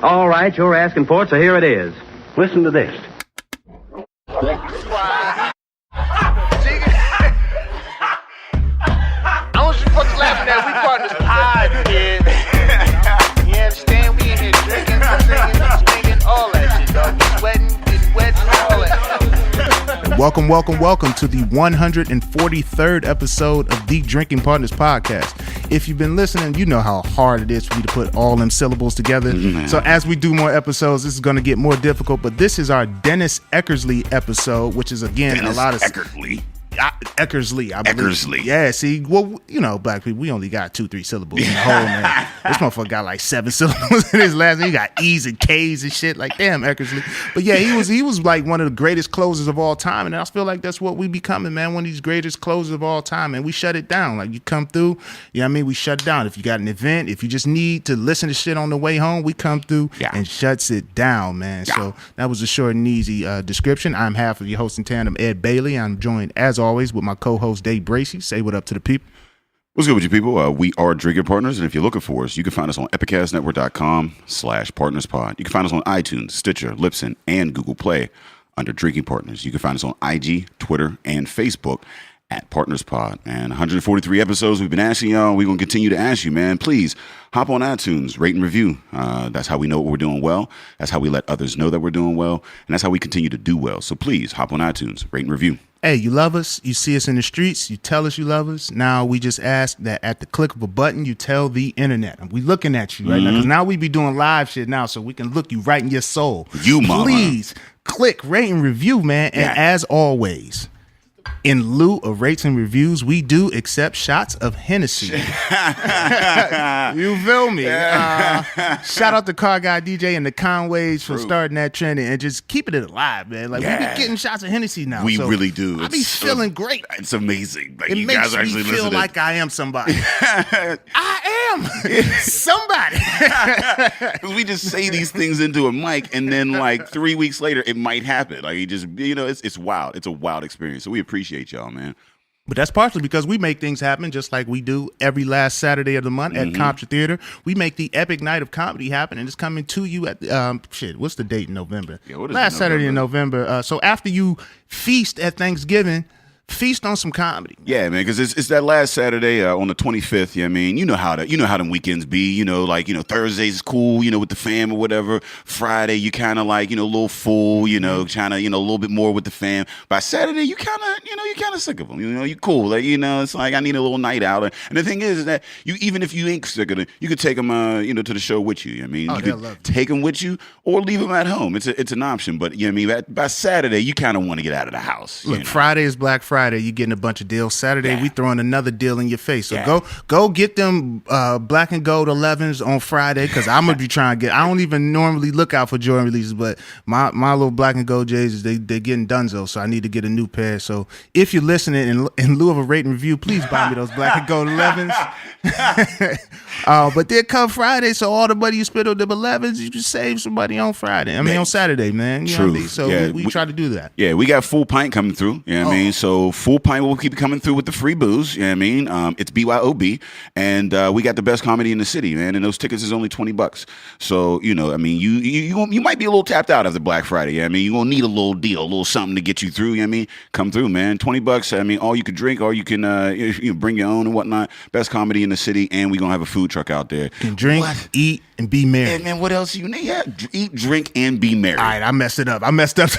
All right, you're asking for it, so here it is. Listen to this. I want you fuckers laughing at we partners pod, kid. You understand? We in here drinking, singing, swinging, all that shit, dog. We sweating, getting wet, all that shit. Welcome to the 143rd episode of the Drinking Partners Podcast. If you've been listening, you know how hard it is for me to put all them syllables together. So as we do more episodes, this is going to get more difficult. But this is our Dennis Eckersley episode, which is, again, Dennis a lot of... Eckersley, I believe. Eckersley. Yeah, see, well, you know, black people, we only got 2-3 syllables in the whole, man. This motherfucker got like 7 syllables in his last name. He got E's and K's and shit. Like, damn, Eckersley. But yeah, he was like one of the greatest closers of all time. And I feel like that's what we becoming, man. One of these greatest closers of all time. And we shut it down. Like, you come through, you know what I mean? We shut it down. If you got an event, if you just need to listen to shit on the way home, we come through and shuts it down, man. Yeah. So that was a short and easy description. I'm half of your host in tandem, Ed Bailey. I'm joined, as always, with my co-host, Dave Bracey. Say what up to the people. What's good with you people? We are Drinking Partners, and if you're looking for us, you can find us on epicastnetwork.com/partnerspod. You can find us on iTunes, Stitcher, Libsyn, and Google Play under Drinking Partners. You can find us on IG, Twitter, and Facebook at PartnersPod. And 143 episodes we've been asking y'all. We're going to continue to ask you, man. Please hop on iTunes, rate and review. That's how we know what we're doing well. That's how we let others know that we're doing well. And that's how we continue to do well. So please hop on iTunes, rate and review. Hey, you love us. You see us in the streets. You tell us you love us. Now we just ask that at the click of a button, you tell the internet. And we looking at you right now. Because now we be doing live shit now, so we can look you right in your soul. You, mama. Please click, rate, and review, man. And as always, in lieu of rates and reviews, we do accept shots of Hennessy. You feel me? Shout out to Car Guy DJ and the Conways for starting that trend and just keeping it alive, man. Like, we be getting shots of Hennessy now. We really do. I be feeling great. It's amazing. Like, it you makes guys are actually me feel listening. like I am somebody. I am somebody. Because we just say these things into a mic, and then like 3 weeks later, it might happen. Like, you just, you know, it's wild. It's a wild experience. So we appreciate y'all, man. But that's partially because we make things happen just like we do every last Saturday of the month at Contra Theater. We make the epic night of comedy happen, and it's coming to you at what's the date in November? Yeah, what is last Saturday in November. So after you feast at Thanksgiving, feast on some comedy. Yeah, man, because it's that last Saturday on the 25th. You know what I mean, you know how them weekends be. You know, like, you know, Thursdays is cool, you know, with the fam or whatever. Friday you kind of like, you know, a little full, you know, trying to, you know, a little bit more with the fam. By Saturday you kind of sick of them. You know, you cool. Like, you know, it's like I need a little night out. And the thing is that you, even if you ain't sick of them, you could take them, you know, to the show with you. You know what I mean, you could take them with you or leave them at home. It's an option. But you know what I mean, by Saturday you kind of want to get out of the house. Look, Friday is Black Friday. You getting a bunch of deals. Saturday, we throwing another deal in your face. So go get them black and gold 11s on Friday, because I'm gonna be trying to get. I don't even normally look out for Jordan releases, but my little black and gold J's, they're getting donezo. So I need to get a new pair. So if you're listening, in lieu of a rate and review, please buy me those black and gold 11s. But then come Friday, so all the money you spend on them 11s, you just save somebody on Friday. I mean, on Saturday, man. You know what I mean? So we try to do that. Yeah, we got Full Pint coming through. You know what I mean? So Full Pint will keep coming through with the free booze. You know what I mean? It's BYOB, and we got the best comedy in the city, man. And those tickets is only $20. So, you know, I mean, you might be a little tapped out after Black Friday. You know what I mean? You're gonna need a little deal, a little something to get you through. You know what I mean? Come through, man. $20. I mean, all you can drink, or you can you bring your own and whatnot. Best comedy in the city, and we're gonna have a food truck out there. And drink, eat, and be merry. And man, what else you need? Yeah, eat, drink, and be merry. All right, I messed it up. I messed up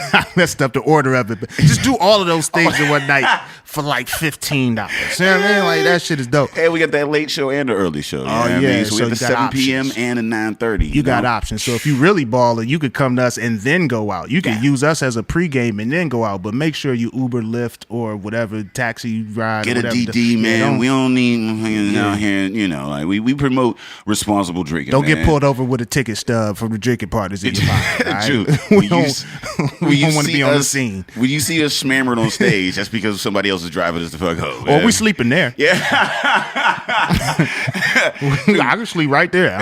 the order of it. But just do all of those things in one night for like $15. You know what I mean? Like, that shit is dope. Hey, we got that late show and the early show. Oh, yeah. I mean? So we got the 7 options. p.m. and the 9:30. You got options. So if you really baller, you could come to us and then go out. You can use us as a pregame and then go out, but make sure you Uber, Lyft, or whatever taxi ride. Get a DD, man. We don't need out here. You know, like we promote responsible drinking. Don't get pulled over with a ticket stub from the Drinking Partners in your pocket. Right? True. We don't want to be on the scene. When you see us smammered on stage, that's because somebody else is driving us the fuck home. Or we sleeping there. Yeah. I can sleep right there.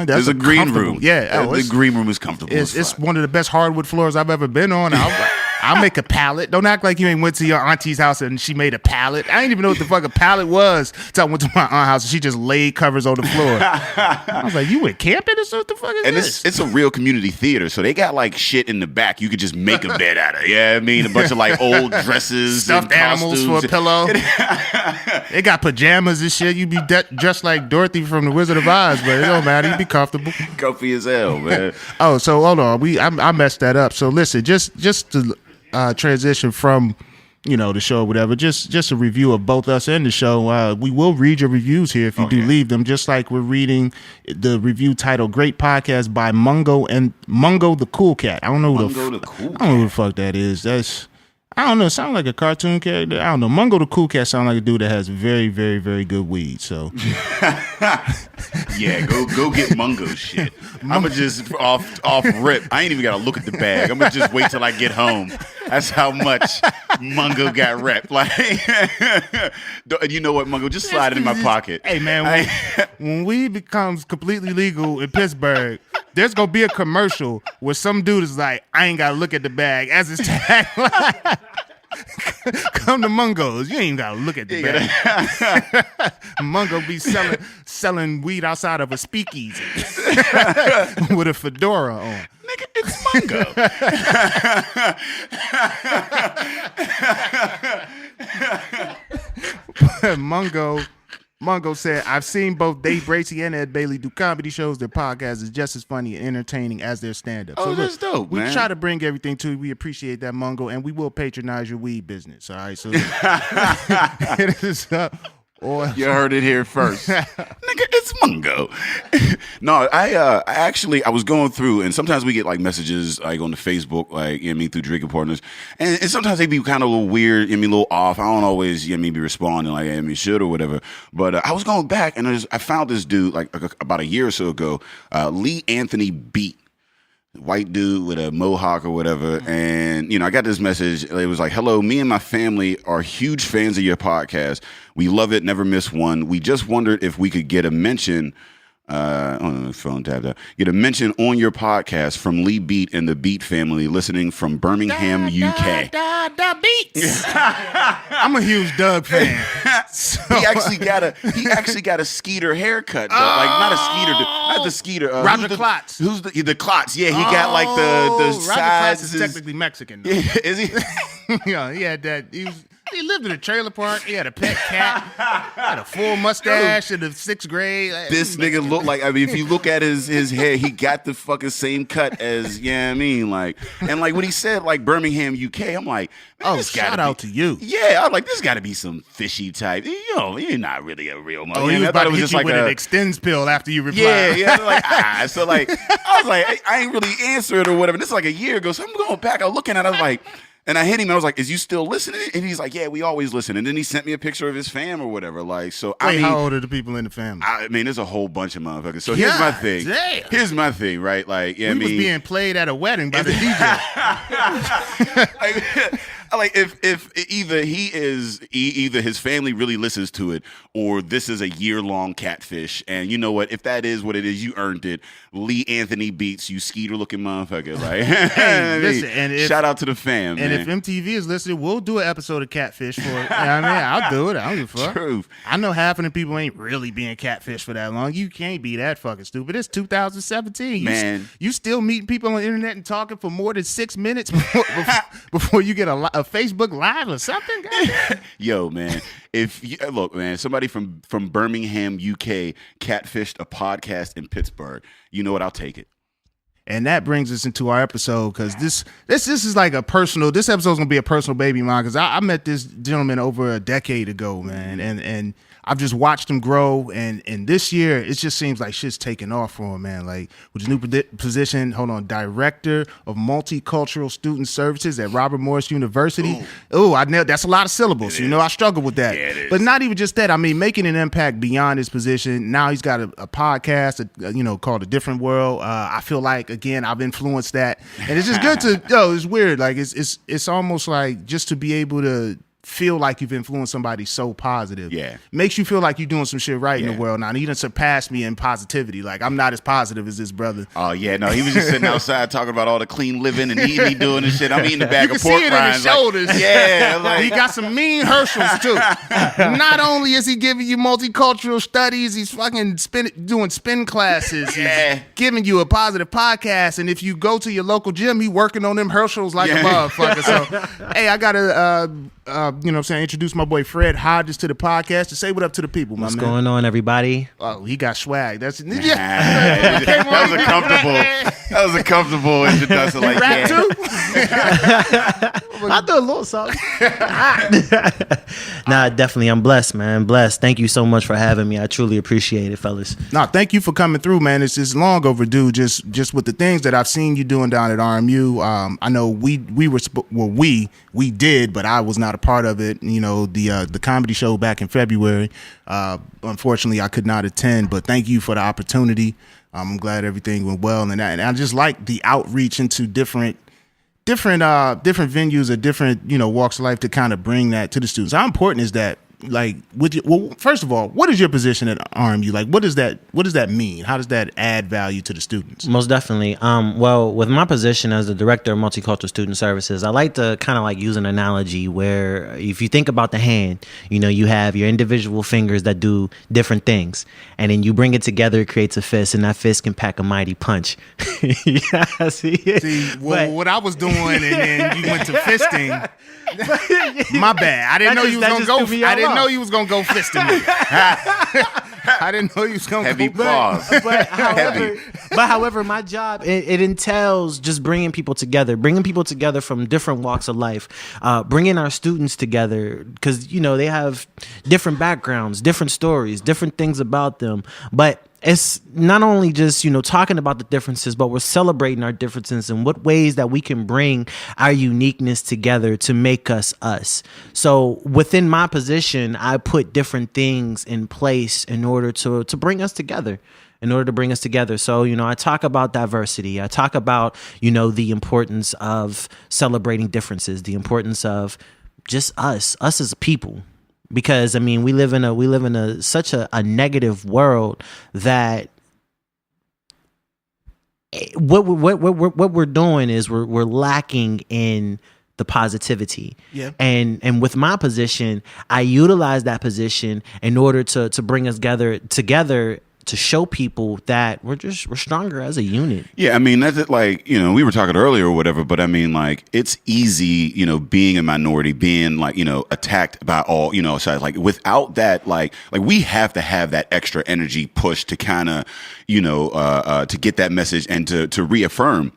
There's a green room. Yeah. The green room is comfortable. It's one of the best hardwood floors I've ever been on. I'll make a pallet. Don't act like you ain't went to your auntie's house and she made a pallet. I didn't even know what the fuck a pallet was until I went to my aunt's house and she just laid covers on the floor. I was like, you went camping or what the fuck is this? It's a real community theater, so they got like shit in the back you could just make a bed out of. Yeah, I mean, a bunch of like old dresses, stuffed animals for a pillow. They got pajamas and shit. You be dressed like Dorothy from The Wizard of Oz, but it don't matter. You be comfortable. Comfy as hell, man. Oh, so hold on. I messed that up. So listen, just to transition from the show or whatever, just a review of both us and the show. We will read your reviews here if you do leave them, just like we're reading the review titled "Great Podcast" by Mungo the Cool Cat. I don't know who the fuck that is. I don't know. It sounds like a cartoon character. I don't know. Mungo the Cool Cat sounds like a dude that has very, very, very good weed. So, yeah, go get Mungo's shit. I'ma just off rip. I ain't even gotta look at the bag. I'ma just wait till I get home. That's how much Mungo got repped. Like, you know what, Mungo? Just slide it in my pocket. Hey man, when weed becomes completely legal in Pittsburgh, there's gonna be a commercial where some dude is like, I ain't gotta look at the bag as his tagline. Come to Mungo's. You ain't gotta look at the bag. Mungo be selling weed outside of a speakeasy with a fedora on. Nigga, it's Mungo. Mungo said, I've seen both Dave Bracey and Ed Bailey do comedy shows. Their podcast is just as funny and entertaining as their stand-up. Oh, so that's dope, man. We try to bring everything to you. We appreciate that, Mungo, and we will patronize your weed business. All right, so it is you heard it here first. Nigga, it's Mungo. No, I was going through, and sometimes we get like messages like on the Facebook, like, through Drinking Partners. And sometimes they be kind of a little weird, a little off. I don't always, be responding like, should or whatever. But I was going back and I found this dude like about a year or so ago, Lee Anthony Beat. White dude with a mohawk or whatever. And, I got this message. It was like, hello, me and my family are huge fans of your podcast. We love it. Never miss one. We just wondered if we could get a mention. Phone tapped out. Get a mention on your podcast from Lee Beat and the Beat family, listening from Birmingham, UK. Beats. I'm a huge Doug fan. So. He actually got a Skeeter haircut, though. Like not the Skeeter. Roger Klotz. Who's the Klotz? Yeah, he got like the Roger sides. Klotz is technically Mexican. Yeah, is he? Yeah, he had that. He lived in a trailer park. He had a pet cat. Had a full mustache in the 6th grade. This nigga looked like, if you look at his hair, he got the fucking same cut as, like, and like when he said like Birmingham, UK, I'm like, shout out to you. Yeah, I'm like, this got to be some fishy type. You're not really a real mother. Oh, he was about to hit you with an extends pill after you replied. Yeah, like, so like, I was like, I ain't really answered or whatever. This is like a year ago, so I'm going back, I'm looking at it, I was like, and I hit him. I was like, "Is you still listening?" And he's like, "Yeah, we always listen." And then he sent me a picture of his fam or whatever. Like, so how old are the people in the family? There's a whole bunch of motherfuckers. So here's my thing. Damn. Here's my thing, right? Like, was being played at a wedding by the DJ. Like if either either his family really listens to it, or this is a year-long catfish. And you know what? If that is what it is, you earned it. Lee Anthony Beats, you Skeeter-looking motherfucker. Like, hey, listen, and shout out to the fam. And man. if MTV is listening, we'll do an episode of Catfish for it. I'll do it. I don't give a fuck. Truth. I know half of the people ain't really being catfish for that long. You can't be that fucking stupid. It's 2017. Man. You still meeting people on the internet and talking for more than 6 minutes before you get a Facebook Live or something? Yo, man. Look, man, somebody from Birmingham, UK, catfished a podcast in Pittsburgh. You know what? I'll take it. And that brings us into our episode, because this is like a personal. This episode's gonna be a personal baby of mine, because I met this gentleman over a decade ago, man, and I've just watched him grow, and this year it just seems like shit's taking off for him, man. Like with his new position, Director of Multicultural Student Services at Robert Morris University. Oh, I nailed. That's a lot of syllables. I struggle with that. Yeah, it is. But not even just that. I mean, making an impact beyond his position. Now he's got a podcast, called A Different World. I feel like, again, I've influenced that, and it's just good to. It's weird. Like it's almost like just to be able to feel like you've influenced somebody so positive. Yeah. Makes you feel like you're doing some shit right in the world now. And he done surpassed me in positivity. Like, I'm not as positive as this brother. Oh, yeah. No, he was just sitting outside talking about all the clean living and eating, doing this shit. I'm eating a bag You of can pork see it in his rinds. Like, shoulders. yeah. Like, He got some mean Herschels, too. Not only is he giving you multicultural studies, he's fucking doing spin classes. Yeah. He's giving you a positive podcast. And if you go to your local gym, he working on them Herschels like a motherfucker. So, hey, I got to, you know what I'm saying, introduce my boy Fred Hodges to the podcast to say what up to the people, my What's man. going on, everybody? Oh, he got swag. That's that was a comfortable introduction. Like, rap too? I do a little something. Nah, definitely. I'm blessed, man. Blessed. Thank you so much for having me. I truly appreciate it, fellas. No, thank you for coming through, man. It's just long overdue. Just with the things that I've seen you doing down at RMU. I know we did, but I was not a part of it. You know, the comedy show back in February. Unfortunately, I could not attend, but thank you for the opportunity. I'm glad everything went well, and I just like the outreach into different venues or different, you know, walks of life to kind of bring that to the students. How important is that? Like, first of all, what is your position at RMU? Like, what does that mean? How does that add value to the students? Most definitely. Well, with my position as the director of Multicultural Student Services, I like to kind of like use an analogy where if you think about the hand, you know, you have your individual fingers that do different things, and then you bring it together, it creates a fist, and that fist can pack a mighty punch. Yeah, see, what I was doing, and then you went to fisting. My bad. I didn't know you was gonna go. I didn't know you was gonna go fisting me. I didn't know you was gonna heavy go. pause. However, my job it entails just bringing people together from different walks of life, bringing our students together because you know they have different backgrounds, different stories, different things about them, but it's not only just, you know, talking about the differences, but we're celebrating our differences and what ways that we can bring our uniqueness together to make us us. So within my position, I put different things in place in order to bring us together. So, you know, I talk about diversity. I talk about, you know, the importance of celebrating differences, the importance of just us as a people. Because I mean, we live in such a negative world that what we're doing is we're lacking in the positivity. Yeah. And with my position, I utilize that position in order to bring us together to show people that we're stronger as a unit. Yeah, I mean, that's it. Like, you know, we were talking earlier or whatever, but I mean, like, it's easy, you know, being a minority, being like, you know, attacked by all, you know, sides. Like, without that, like we have to have that extra energy push to kind of, you know, to get that message and to reaffirm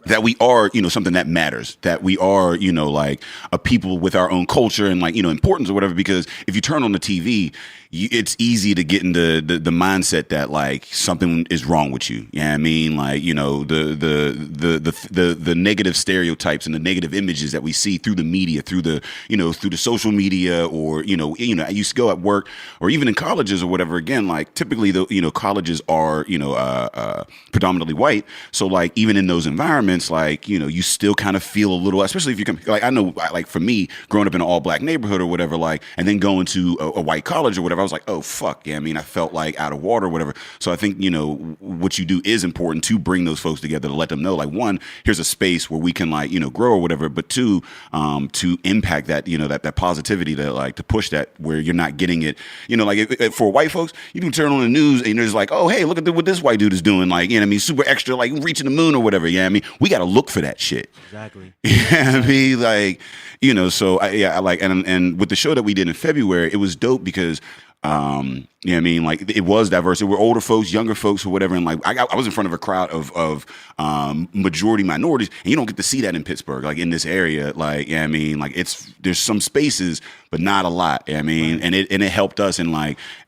that we are, you know, something that matters, that we are, you know, like a people with our own culture and like, you know, importance or whatever. Because if you turn on the TV, it's easy to get into the mindset that like something is wrong with you. Yeah, I mean, like, you know, the negative stereotypes and the negative images that we see through the media, through the social media, or you know, I used to go at work or even in colleges or whatever. Again, like typically the colleges are predominantly white, so like even in those environments, like, you know, you still kind of feel a little, especially if you come, like I know, like for me, growing up in an all black neighborhood or whatever, like, and then going to a white college or whatever. I was like, oh, fuck. Yeah, I mean, I felt like out of water or whatever. So I think, you know, what you do is important to bring those folks together, to let them know, like, one, here's a space where we can, like, you know, grow or whatever. But two, to impact that, you know, that positivity, to like, to push that where you're not getting it. You know, like for white folks, you can turn on the news and there's like, oh, hey, look at what this white dude is doing. Like, you know what I mean? Super extra, like reaching the moon or whatever. Yeah, I mean, we got to look for that shit. Exactly. Yeah, I mean, like, you know, so I like, and with the show that we did in February, it was dope because, you know what I mean? Like, it was diverse. There were older folks, younger folks, or whatever. And like, I was in front of a crowd of majority minorities, and you don't get to see that in Pittsburgh, like in this area. Like, yeah, I mean, like there's some spaces, but not a lot. I mean, right. and it helped us, and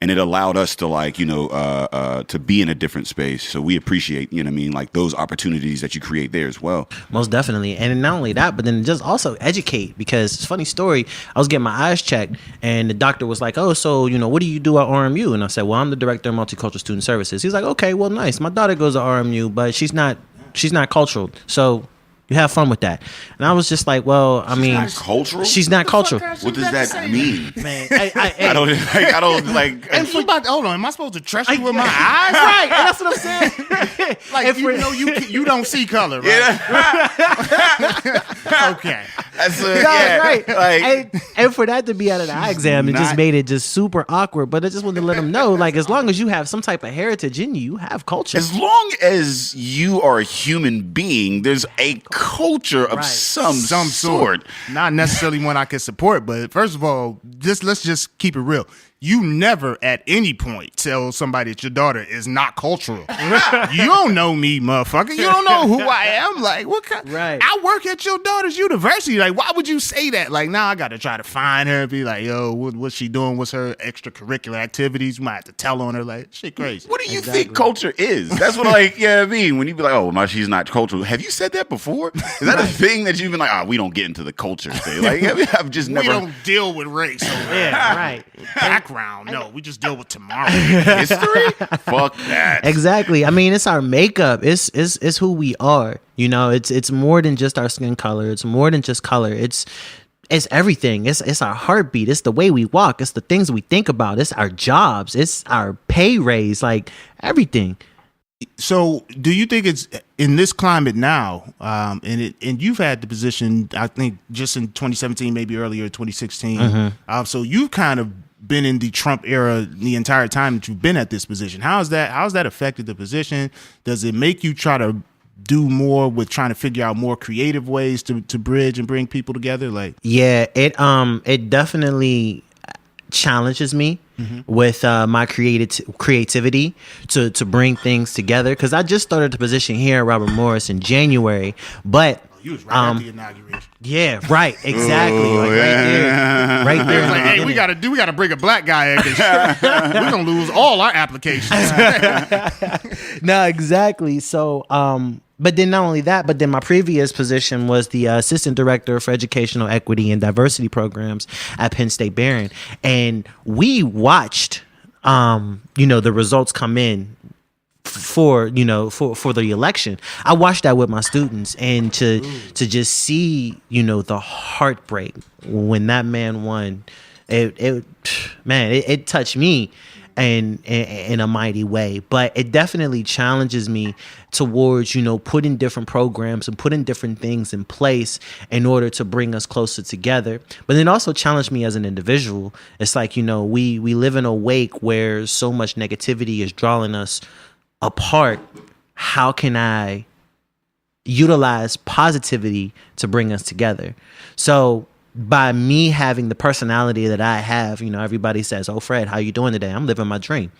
it allowed us to like, you know, to be in a different space. So we appreciate, you know what I mean, like those opportunities that you create there as well. Most definitely. And not only that, but then just also educate, because it's a funny story. I was getting my eyes checked, and the doctor was like, oh, so, you know, what do you do at RMU? And I said, well, I'm the director of Multicultural Student Services. He's like, okay, well, nice. My daughter goes to RMU, but she's not cultural. So You have fun with that. And I was just like, well, I mean, not cultural? She's not cultural. What does that mean? Man, I don't like. And hold on, am I supposed to trust you with my eyes? right, and that's what I'm saying. Like, If you we're- know, you don't see color, right? Okay. That's Right. Like, And for that to be out of the eye exam, it just not- made it just super awkward. But I just wanted to let them know, like, as long as you have some type of heritage in you, you have culture. as long as you are a human being, there's a culture of Right. some Some sort. Not necessarily one I can support, but first of all, let's just keep it real. You never at any point tell somebody that your daughter is not cultural. You don't know me, motherfucker. You don't know who I am. Like, what kind? Right. I work at your daughter's university. Like, why would you say that? Like, now I got to try to find her and be like, yo, what's she doing? What's her extracurricular activities? You might have to tell on her. Like, shit crazy. What do you think culture is? That's what, like, yeah, I mean, when you be like, oh, no, she's not cultural. Have you said that before? Is that a thing that you've been like, oh, we don't get into the culture thing? Like, I've just We never. don't deal with race. Yeah, right. Background. No, we just deal with tomorrow. History? Fuck that. Exactly. I mean, it's our makeup. It's who we are. You know, it's more than just our skin color. It's more than just color. It's everything. It's our heartbeat. It's the way we walk. It's the things we think about. It's our jobs. It's our pay raise. Like everything. So, do you think it's in this climate now? And you've had the position, I think, just in 2017, maybe earlier 2016. So you've kind of been in the Trump era the entire time that you've been at this position. How's that affected the position? Does it make you try to do more with trying to figure out more creative ways to bridge and bring people together? Like, Yeah, it definitely challenges me with my creativity to bring things together, because I just started the position here at Robert Morris in January, but you was right at the inauguration. yeah, right, exactly, like right there. It's like, hey, we gotta bring a black guy in because we're gonna lose all our applications. No, exactly. So, but then not only that, but then my previous position was the assistant director for educational equity and diversity programs at Penn State Barron, and we watched, the results come in for the election. I watched that with my students, and to just see, the heartbreak when that man won, it touched me in a mighty way. But it definitely challenges me towards, putting different programs and putting different things in place in order to bring us closer together. But it also challenged me as an individual. It's like, we live in a wake where so much negativity is drawing us apart. How can I utilize positivity to bring us together? So by me having the personality that I have, everybody says, "Oh, Fred, how you doing today?" I'm living my dream,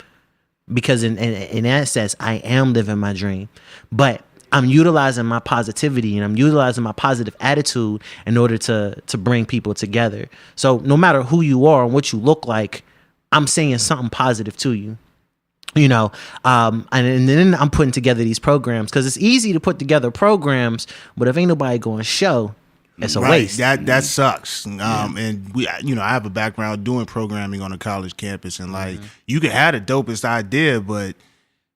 because in that sense, I am living my dream. But I'm utilizing my positivity and I'm utilizing my positive attitude in order to bring people together. So no matter who you are and what you look like, I'm saying something positive to you. And then I'm putting together these programs, because it's easy to put together programs, but if ain't nobody going to show, it's a waste. That sucks. And we, I have a background doing programming on a college campus, and like you can have the dopest idea, but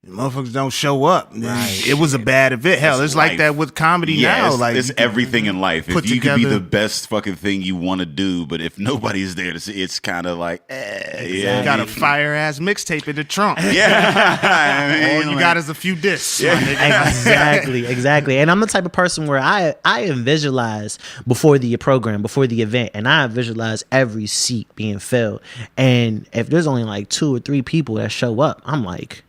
motherfuckers don't show up. Right. It was a bad event. Hell, it's like that with comedy now. Like, it's everything in life. If you could be together the best fucking thing you want to do, but if nobody's there to see, it's kind of like, you got a fire ass mixtape in the trunk. Yeah. All you got is a few discs. Exactly. And I'm the type of person where I visualize before the program, before the event, and I visualize every seat being filled. And if there's only like 2 or 3 people that show up, I'm like,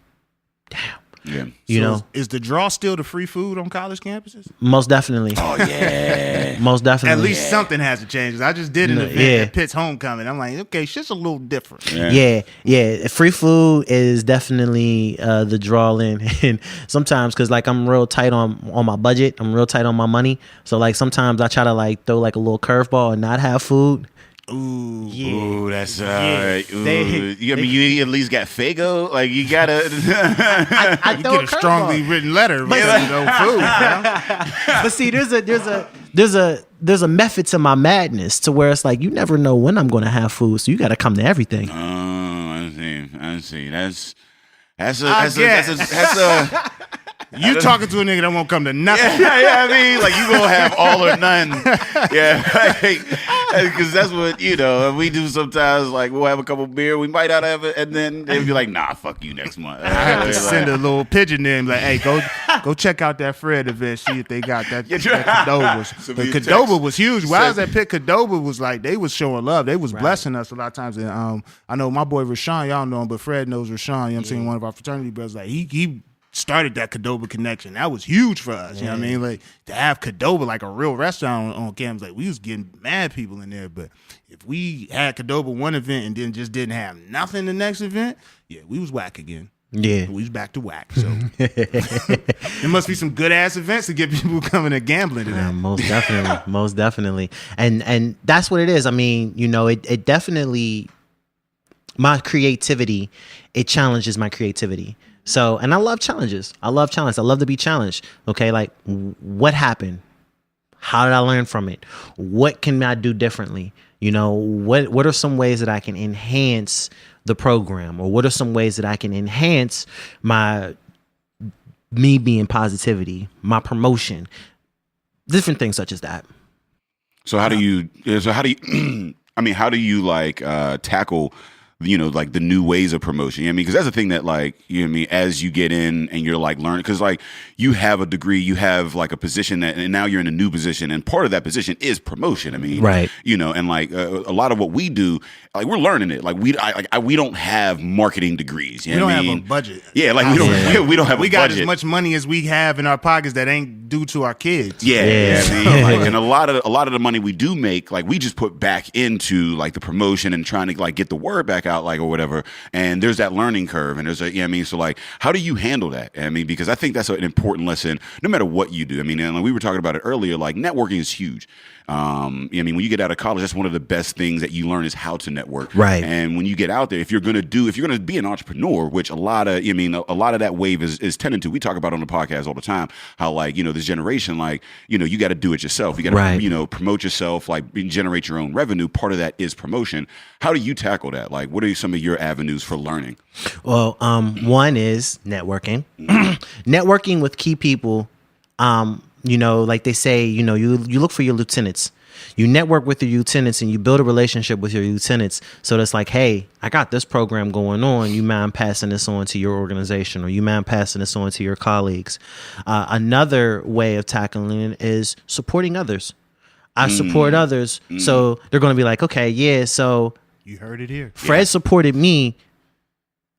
damn. Yeah. Is the draw still the free food on college campuses? Most definitely. Oh yeah. Most definitely. At least something has to change. I just did an event at Pitt's homecoming. I'm like, okay, shit's a little different. Yeah. Free food is definitely the draw in. And sometimes, because like I'm real tight on my budget, I'm real tight on my money. So like sometimes I try to like throw like a little curveball and not have food. Ooh, yeah. Ooh, that's Yeah. you at least got Fago. Like you gotta. I you throw get a strongly written letter, but food. But see, there's a method to my madness, to where it's like you never know when I'm going to have food, so you got to come to everything. Oh, I see. That's You talking to a nigga that won't come to nothing. Yeah, I mean, like you gonna have all or none. Yeah, because that's what we do sometimes. Like we'll have a couple beer, we might not have it, and then they'll be like, "Nah, fuck you next month." I have to send a little pigeon in, like, "Hey, go check out that Fred event, see if they got that Qdoba." The Qdoba was huge. While I was at Pitt, Qdoba was like they was showing love. They was blessing us a lot of times. And I know my boy Rashawn, y'all know him, but Fred knows Rashawn. You know what I'm saying? One of our fraternity brothers, like he started that Qdoba connection. That was huge for us. You know what I mean? Like to have Qdoba like a real restaurant on campus, like we was getting mad people in there. But if we had Qdoba one event and then just didn't have nothing the next event, we was whack again. Yeah, we was back to whack. So there must be some good ass events to get people coming and gambling to that. Most definitely, and that's what it is. I mean, it definitely my creativity. It challenges my creativity. So, and I love challenges. I love to be challenged. Okay, like what happened? How did I learn from it? What can I do differently? What are some ways that I can enhance the program, or what are some ways that I can enhance me being positivity, my promotion, different things such as that. So how do you? I mean, how do you tackle? Like the new ways of promotion. Because that's the thing that as you get in and you're learning, because you have a degree, you have a position and now you're in a new position, and part of that position is promotion. Right. And a lot of what we do, we're learning it. We don't have marketing degrees. We don't have a budget. Yeah, we don't have a budget. We got as much money as we have in our pockets that ain't due to our kids. Yeah. And a lot of the money we do make, we just put back into the promotion and trying to get the word back out, or whatever. And there's that learning curve, and there's so how do you handle that? Because I think that's an important lesson no matter what you do. And we were talking about it earlier, networking is huge. When you get out of college, that's one of the best things that you learn is how to network. Right. And when you get out there, if you're going to be an entrepreneur, which a lot of that wave is tending to, we talk about on the podcast all the time, how this generation, you got to do it yourself. You got to, promote yourself, generate your own revenue. Part of that is promotion. How do you tackle that? What are some of your avenues for learning? Well, one is networking, networking with key people. Like they say, you look for your lieutenants. You network with your lieutenants and you build a relationship with your lieutenants. So that's hey, I got this program going on. You mind passing this on to your organization, or you mind passing this on to your colleagues? Another way of tackling it is supporting others. I support others. So they're going to be okay, so you heard it here. Fred supported me.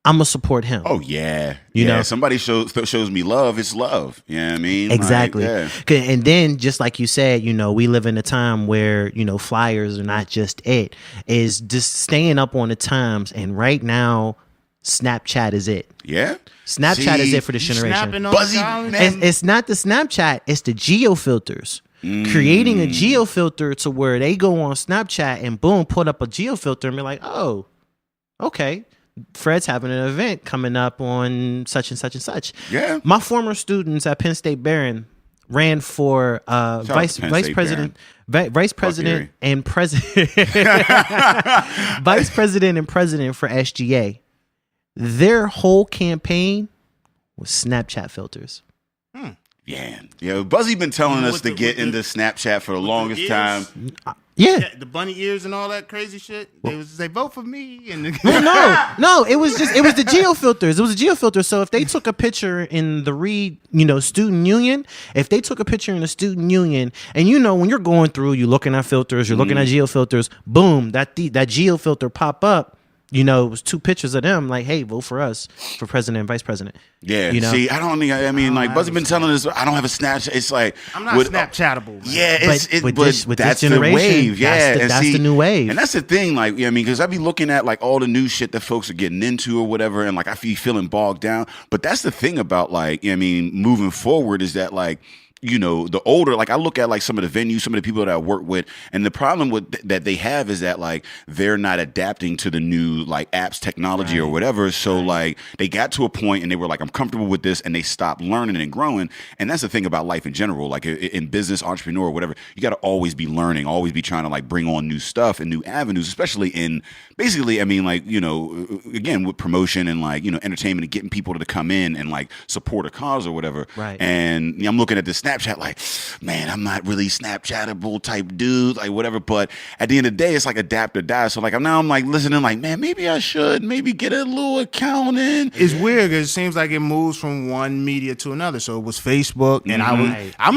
I'm gonna support him. Oh yeah, somebody shows me love. It's love. You know what I mean? Exactly. And then, just like you said, we live in a time where flyers are not just it. Is just staying up on the times. And right now, Snapchat is it. Yeah. Snapchat is it for this generation. Buzzy, it's not the Snapchat. It's the geo filters. Creating a geo filter to where they go on Snapchat and boom, put up a geo filter and be like, oh, okay. Fred's having an event coming up on such and such and such. Yeah. My former students at Penn State Barron ran for vice president and president vice president and president for SGA. Their whole campaign was Snapchat filters. Yeah. Buzzy been telling us to get into Snapchat for the longest time. Yeah, the bunny ears and all that crazy shit. They was say vote for me. And no. It was the geo filters. It was a geo filter. So if they took a picture in the Reed, student union, if they took a picture in the student union, and when you're going through, you're looking at filters, you're looking at geo filters, boom, that geo filter pop up. It was two pictures of them hey, vote for us for president and vice president. Yeah. See, I don't think, Buzzy been telling us, I don't have a Snapchat. It's I'm not Snapchatable. Man. Yeah. But that's the wave. Yeah. That's the new wave. And that's the thing, because I be looking at all the new shit that folks are getting into or whatever. And I feel feeling bogged down. But that's the thing about moving forward is that the older, like I look at like some of the venues, some of the people that I work with, and the problem with that they have is that like they're not adapting to the new like apps technology or whatever. So like they got to a point and they were like, I'm comfortable with this, and they stopped learning and growing. And that's the thing about life in general, like in business, entrepreneur, or whatever, you got to always be learning, always be trying to like bring on new stuff and new avenues, especially in basically, I mean, like, again, with promotion and like, entertainment and getting people to come in and like support a cause or whatever. Right. And I'm looking at this Snapchat like, man, I'm not really Snapchatable type dude, like whatever. But at the end of the day, it's like adapt or die. So like I'm like listening, like, man, maybe I should maybe get a little account in. It's weird because it seems like it moves from one media to another. So it was Facebook, and I'm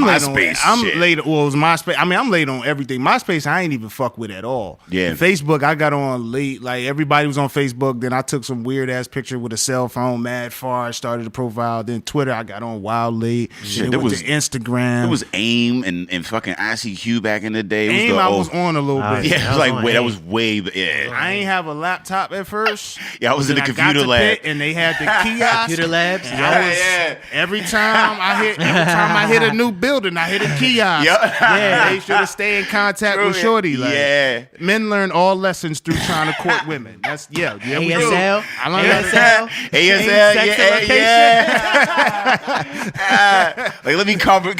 late on. It was MySpace. I mean, I'm late on everything. MySpace, I ain't even fuck with at all. Yeah. And Facebook, I got on late. Like everybody was on Facebook. Then I took some weird ass picture with a cell phone, mad far. Started a profile. Then Twitter, I got on wild late. Shit, there was Instagram. It was AIM and fucking ICQ back in the day. AIM, I was on a little bit. Yeah, it was like that was way. Yeah, I ain't have a laptop at first. Yeah, I was in the computer lab, and they had the kiosk. Computer labs. Every time I hit a new building, I hit a kiosk. Yeah, they should have stayed in contact with Shorty. Like, men learn all lessons through trying to court women. That's we do. ASL. I learned ASL. Yeah. Like, let me cover.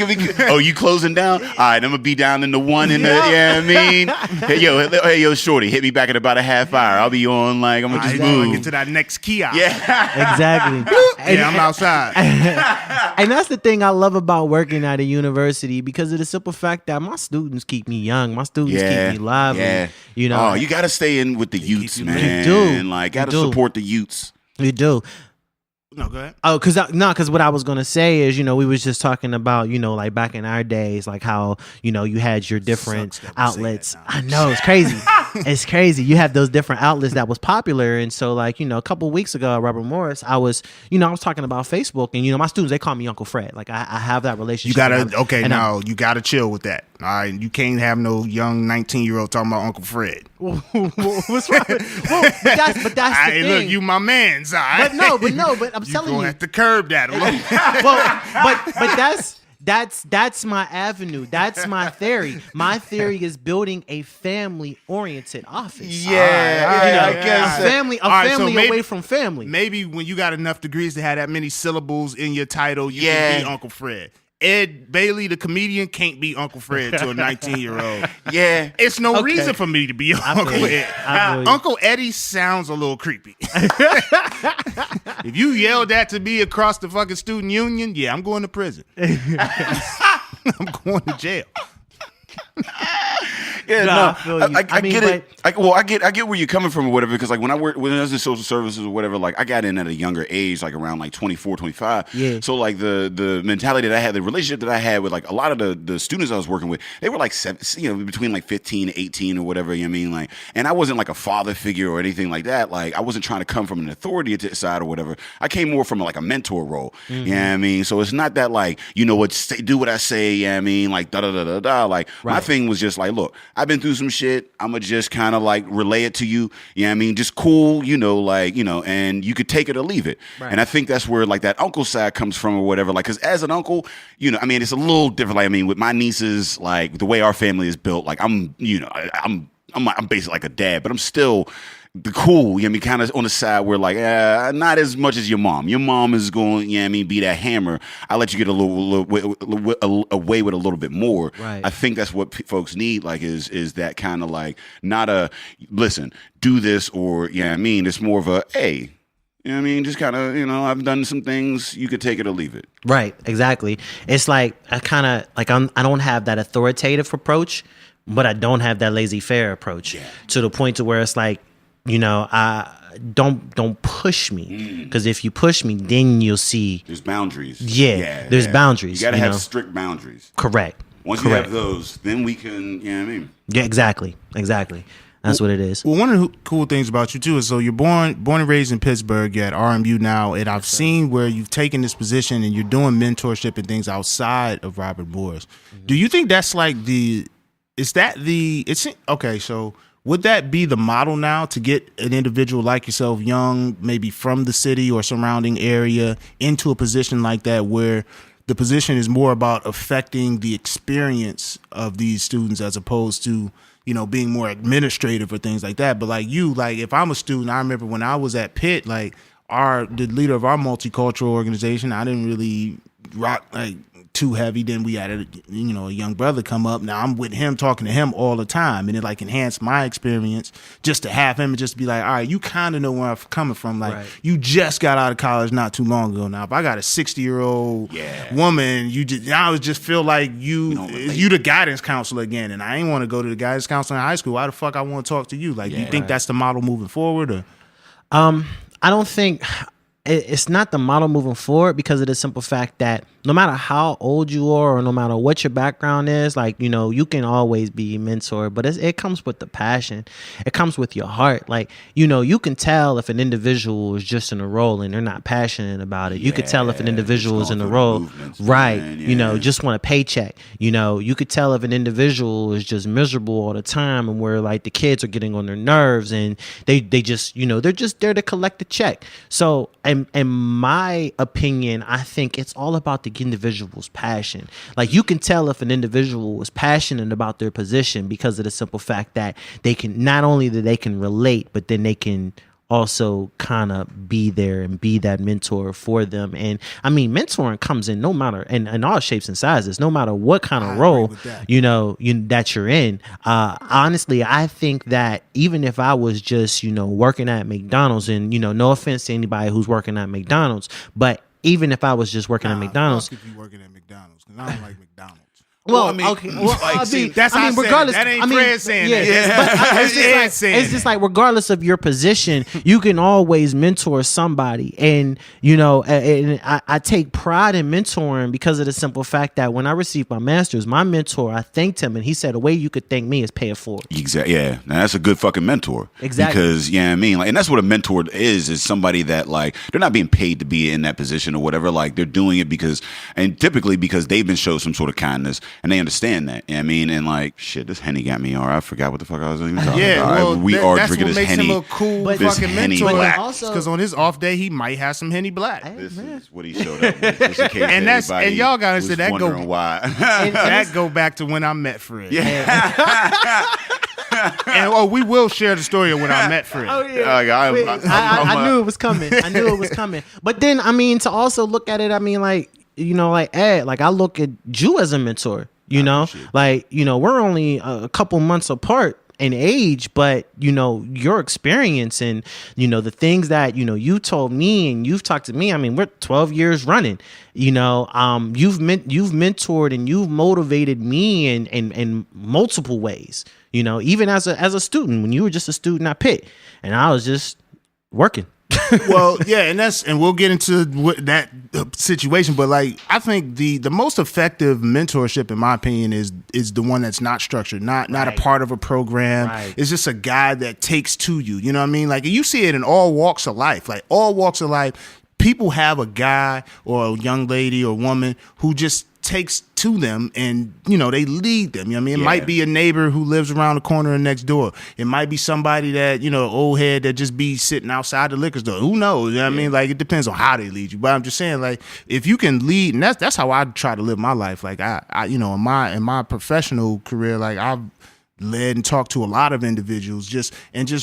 Oh, you closing down? All right, I'm gonna be down in the one in the. Yeah, I mean, hey, yo, Shorty, hit me back in about a half hour. I'll be on. Like, I'm gonna just move. Get to that next kiosk. Yeah, exactly. Yeah, I'm outside. And that's the thing I love about working at a university, because of the simple fact that my students keep me young. My students keep me lively. Yeah. Oh, you got to stay in with the youths, man. You do. Like, got to support the youths. You do. No, go ahead. Oh, because what I was gonna say is, we was just talking about, like back in our days, like how, you had your different outlets. I know, it's crazy. It's crazy. You have those different outlets that was popular, and so like, a couple of weeks ago at Robert Morris, I was talking about Facebook, and my students, they call me Uncle Fred. Like I have that relationship. You gotta chill with that. All right, you can't have no young 19-year-old talking about Uncle Fred. What's wrong? But that's the thing. Look, you my man's. All right? But I'm telling you, gonna have to curb that a little. But that's my avenue. That's my theory. My theory is building a family-oriented office. I guess. A family away from family. Maybe when you got enough degrees to have that many syllables in your title, you can be Uncle Fred. Ed Bailey, the comedian, can't be Uncle Fred to a 19-year-old. Yeah. It's no reason for me to be Uncle Ed. Uncle Eddie sounds a little creepy. If you yelled that to me across the fucking student union, yeah, I'm going to prison. I'm going to jail. I get it. I get where you're coming from or whatever, because like when I was in social services or whatever, like I got in at a younger age, like around like 24, 25. Yeah. So like the mentality that I had, the relationship that I had with like a lot of the students I was working with, they were like between like 15 and 18 or whatever, you know what I mean? Like, and I wasn't like a father figure or anything like that. Like I wasn't trying to come from an authority side or whatever. I came more from like a mentor role. You know what I mean? So it's not that like, do what I say, you know what I mean? Like Like my thing was just like, look, I've been through some shit. I'm gonna just kind of like relay it to you. You know what I mean? Just cool, and you could take it or leave it. Right. And I think that's where like that uncle side comes from or whatever. Like, because as an uncle, I mean, it's a little different. Like, I mean, with my nieces, like the way our family is built, like I'm basically like a dad, but I'm still the cool, kind of on the side where like, not as much as your mom. Your mom is going, be that hammer. I'll let you get a little away with a little bit more. Right. I think that's what folks need, like, is that kind of like, not a, listen, do this, or, it's more of a, hey, just kind of, I've done some things, you could take it or leave it. Right, exactly. It's like, I kind of, like, I don't have that authoritative approach, but I don't have that laissez-faire approach to the point to where it's like, don't push me, because if you push me, then you'll see there's boundaries. There's boundaries. You gotta have strict boundaries. Correct. Once you have those, then we can. Yeah, exactly. That's what it is. Well, one of the cool things about you too is, so you're born and raised in Pittsburgh, you're at RMU now, and I've seen where you've taken this position and you're doing mentorship and things outside of Robert Morris. Do you think that's like so would that be the model now, to get an individual like yourself, young, maybe from the city or surrounding area, into a position like that where the position is more about affecting the experience of these students as opposed to, you know, being more administrative or things like that. But like you, like if I'm a student, I remember when I was at Pitt, like the leader of our multicultural organization, I didn't really rock like too heavy. Then we had a young brother come up. Now I'm with him, talking to him all the time, and it like enhanced my experience just to have him and just be like, all right, you kind of know where I'm coming from. Like you just got out of college not too long ago. Now if I got a 60-year-old woman, I would just feel like you the guidance counselor again, and I ain't want to go to the guidance counselor in high school. Why the fuck I want to talk to you? Like, do you think that's the model moving forward? Or I don't think it's not the model moving forward, because of the simple fact that no matter how old you are or no matter what your background is, like, you know, you can always be mentored, but it comes with the passion. It comes with your heart. Like, you know, you can tell if an individual is just in a role and they're not passionate about it. You could tell if an individual is in a role, right, you know, just want a paycheck. You know, you could tell if an individual is just miserable all the time and where like the kids are getting on their nerves and they just, you know, they're just there to collect the check. So in my opinion, I think it's all about the individual's passion. Like, you can tell if an individual is passionate about their position because of the simple fact that they can, not only that they can relate, but then they can also kind of be there and be that mentor for them. And I mean, mentoring comes in no matter, in all shapes and sizes, no matter what kind of role, you know, that you're in. Honestly, I think that even if I was just, you know, working at McDonald's, and, you know, no offense to anybody who's working at McDonald's, but even if I was just working at McDonald's. Fuck if you working at McDonald's, because I don't like McDonald's. Well, I mean, okay. Well, like, that's how I mean, regardless. That ain't Fred saying that. But it's just like, regardless of your position, you can always mentor somebody. And, you know, and I take pride in mentoring because of the simple fact that when I received my master's, my mentor, I thanked him, and he said, the way you could thank me is pay it forward. Exactly. Yeah. Now, that's a good fucking mentor. Exactly. Because, yeah, I mean, like, and that's what a mentor is somebody that, like, they're not being paid to be in that position or whatever. Like, they're doing it because, and typically because they've been shown some sort of kindness. And they understand that. You know what I mean? And like, shit, this Henny got me all right. I forgot what the fuck I was even talking about. Well, we are drinking this Henny. Him a cool this fucking Henny mentor. Black. Because on his off day, he might have some Henny Black. This is what he showed up with. Just in case and that's and y'all gotta say that go why. that go back to when I met Fred. Yeah. And we will share the story of when I met Fred. Oh yeah. I knew it was coming. I knew it was coming. But then, I mean, to also look at it, I mean, like, you know, like Ed, like I look at you as a mentor. You know, like, you know, we're only a couple months apart in age, but, you know, your experience and, you know, the things that, you know, you told me and you've talked to me. I mean, we're 12 years running. You know, you've mentored and you've motivated me in multiple ways. You know, even as a student, when you were just a student at Pitt, and I was just working. Well, yeah, and we'll get into that situation, but like, I think the most effective mentorship, in my opinion, is the one that's not structured, not a part of a program. Right. It's just a guy that takes to you. You know what I mean? Like, you see it in all walks of life. Like, all walks of life, people have a guy or a young lady or woman who just takes to them, and, you know, they lead them. You know what I mean? It might be a neighbor who lives around the corner and next door. It might be somebody that, you know, old head that just be sitting outside the liquor store. Who knows? You know what I mean? Like, it depends on how they lead you. But I'm just saying, like, if you can lead, and that's how I try to live my life. Like, I you know, in my professional career, like, I've led and talked to a lot of individuals, just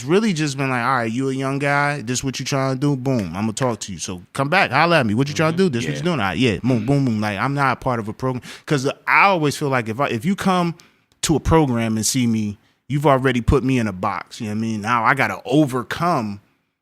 really just been like, all right, you a young guy, this what you trying to do, boom, I'm gonna talk to you, so come back, holler at me, what you trying to do, this what you doing, all right, yeah, boom, boom, boom. Like, I'm not a part of a program, because I always feel like if you come to a program and see me, you've already put me in a box. You know what I mean? Now I gotta overcome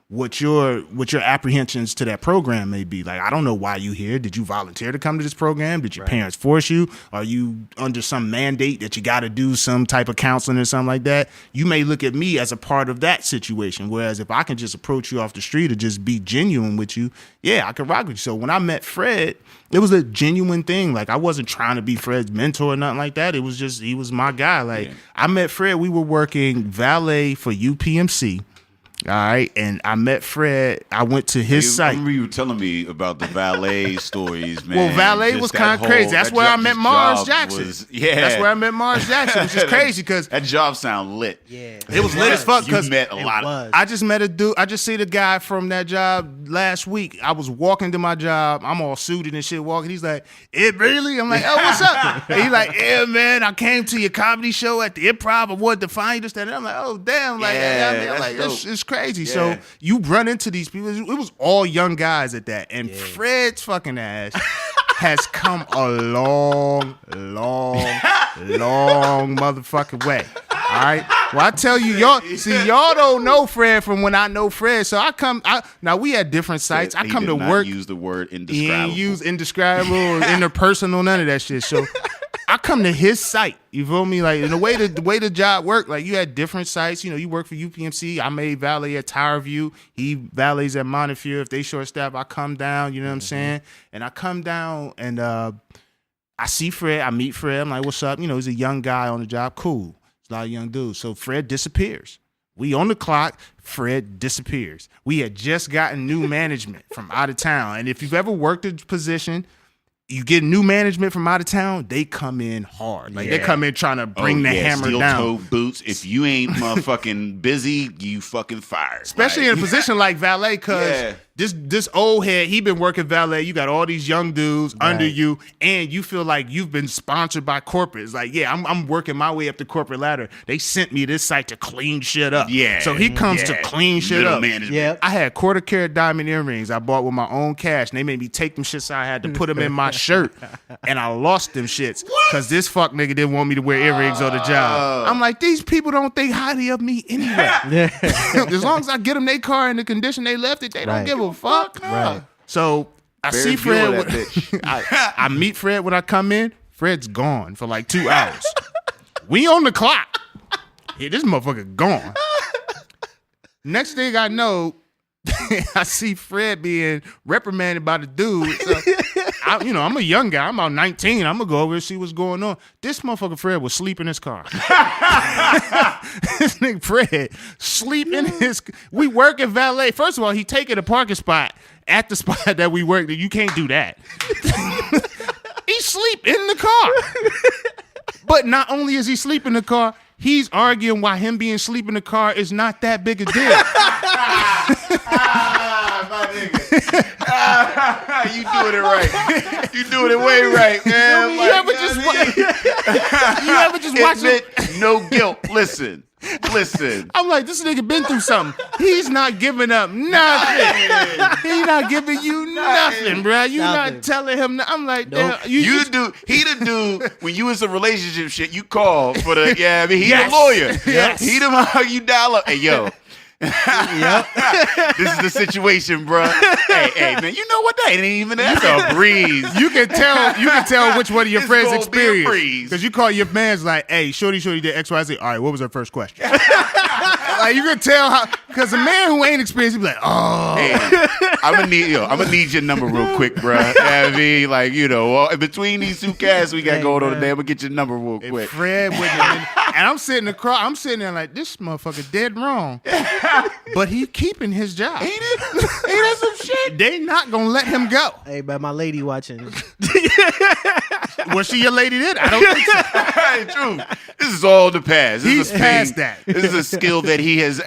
what your apprehensions to that program may be. Like, I don't know why you here. Did you volunteer to come to this program? Did your parents force you? Are you under some mandate that you got to do some type of counseling or something like that? You may look at me as a part of that situation. Whereas if I can just approach you off the street or just be genuine with you, yeah, I could rock with you. So when I met Fred, it was a genuine thing. Like, I wasn't trying to be Fred's mentor or nothing like that. It was just, he was my guy. Like, I met Fred. We were working valet for UPMC. All right, and I met Fred. I went to his I site. remember you were telling me about the valet stories, man. Well, valet Just was that kind of crazy. That's that where I job- met this Mars job Jackson. that's where I met Mars Jackson, which is crazy because that job sound lit. Yeah. it was lit as fuck. You Because met a lot of. I just met a dude. I just see the guy from that job last week. I was walking to my job. I'm all suited and shit walking. He's like, "It really?" I'm like, "Oh, what's up?" And he's like, "Yeah, man, I came to your comedy show at the Improv. I wanted to find you this, that." And I'm like, "Oh, damn!" Like, Yeah, I'm like, that's it's crazy. Yeah. So you run into these people. It was all young guys at that, and Fred's fucking ass has come a long motherfucking way. All right. Well, I tell you, y'all don't know Fred from when I know Fred. So now we had different sites. I He come did to not work. Use the word He indescribable. ain't use indescribable or interpersonal, none of that shit. So I come to his site. You feel me? Like, in the way the job worked, like, you had different sites. You know, you work for UPMC. I made valet at Tower View. He valets at Montefiore. If they short staff, I come down. You know what I'm saying? And I come down and I see Fred. I meet Fred. I'm like, "What's up?" You know, he's a young guy on the job. Cool. It's a lot of young dudes. So Fred disappears. We on the clock. Fred disappears. We had just gotten new management from out of town. And if you've ever worked a position, you get new management from out of town, they come in hard. Like, they come in trying to bring the hammer steel down. toe boots. If you ain't motherfucking busy, you fucking fired. Especially in a position like valet, because this old head, he been working valet. You got all these young dudes under you, and you feel like you've been sponsored by corporate. It's like, yeah, I'm working my way up the corporate ladder. They sent me this site to clean shit up. Yeah. So he comes to clean shit Middle up. management. Yep. I had quarter-carat diamond earrings I bought with my own cash, and they made me take them shits. I had to put them in my shirt, and I lost them shits because this fuck nigga didn't want me to wear earrings on the job. I'm like, these people don't think highly of me anyway. As long as I get them their car in the condition they left it, they don't give a fuck. Right. So I Very see few of Fred. that bitch. I meet Fred when I come in. Fred's gone for like 2 hours. We on the clock. Yeah, this motherfucker gone. Next thing I know, I see Fred being reprimanded by the dude. So I'm a young guy. I'm about 19. I'm gonna go over and see what's going on. This motherfucker Fred was asleep in his car. This nigga Fred sleep in his. We work at valet. First of all, he taking a parking spot at the spot that we work. You can't do that. He sleep in the car. But not only is he sleep in the car, he's arguing why him being sleep in the car is not that big a deal. My nigga. You doing it right. You doing it way right, man. You ever just watch Admit it? no guilt. Listen. I'm like, this nigga been through something. He's not giving up nothing. He's not giving you nothing, bro. You Nothing. not telling him. I'm like, Nope. damn, He the dude when you in some relationship shit, you call for the he Yes. the lawyer. Yes. He the motherfucker you dial up. Hey yo. This is the situation, bro. Hey, man, you know what? That ain't even that's a breeze. You can tell which one of your It's friends gonna be a experienced. breeze. Because you call your man's like, "Hey, shorty did XYZ. All right, what was her first question?" Like, you can tell how, because a man who ain't experienced, he be like, "Oh, Hey, I'm gonna need your number real quick, bro. I mean, like, between these two casts we got going on today, I'm gonna get your number real And quick. Fred wouldn't have been, and I'm sitting there like, this motherfucker dead wrong. But he keeping his job. Ain't that some shit? They not gonna let him go. Hey, but my lady watching. Was she your lady then? I don't think so. Hey, true. This is all the past. This He's is a past thing. that. This is a skill that he has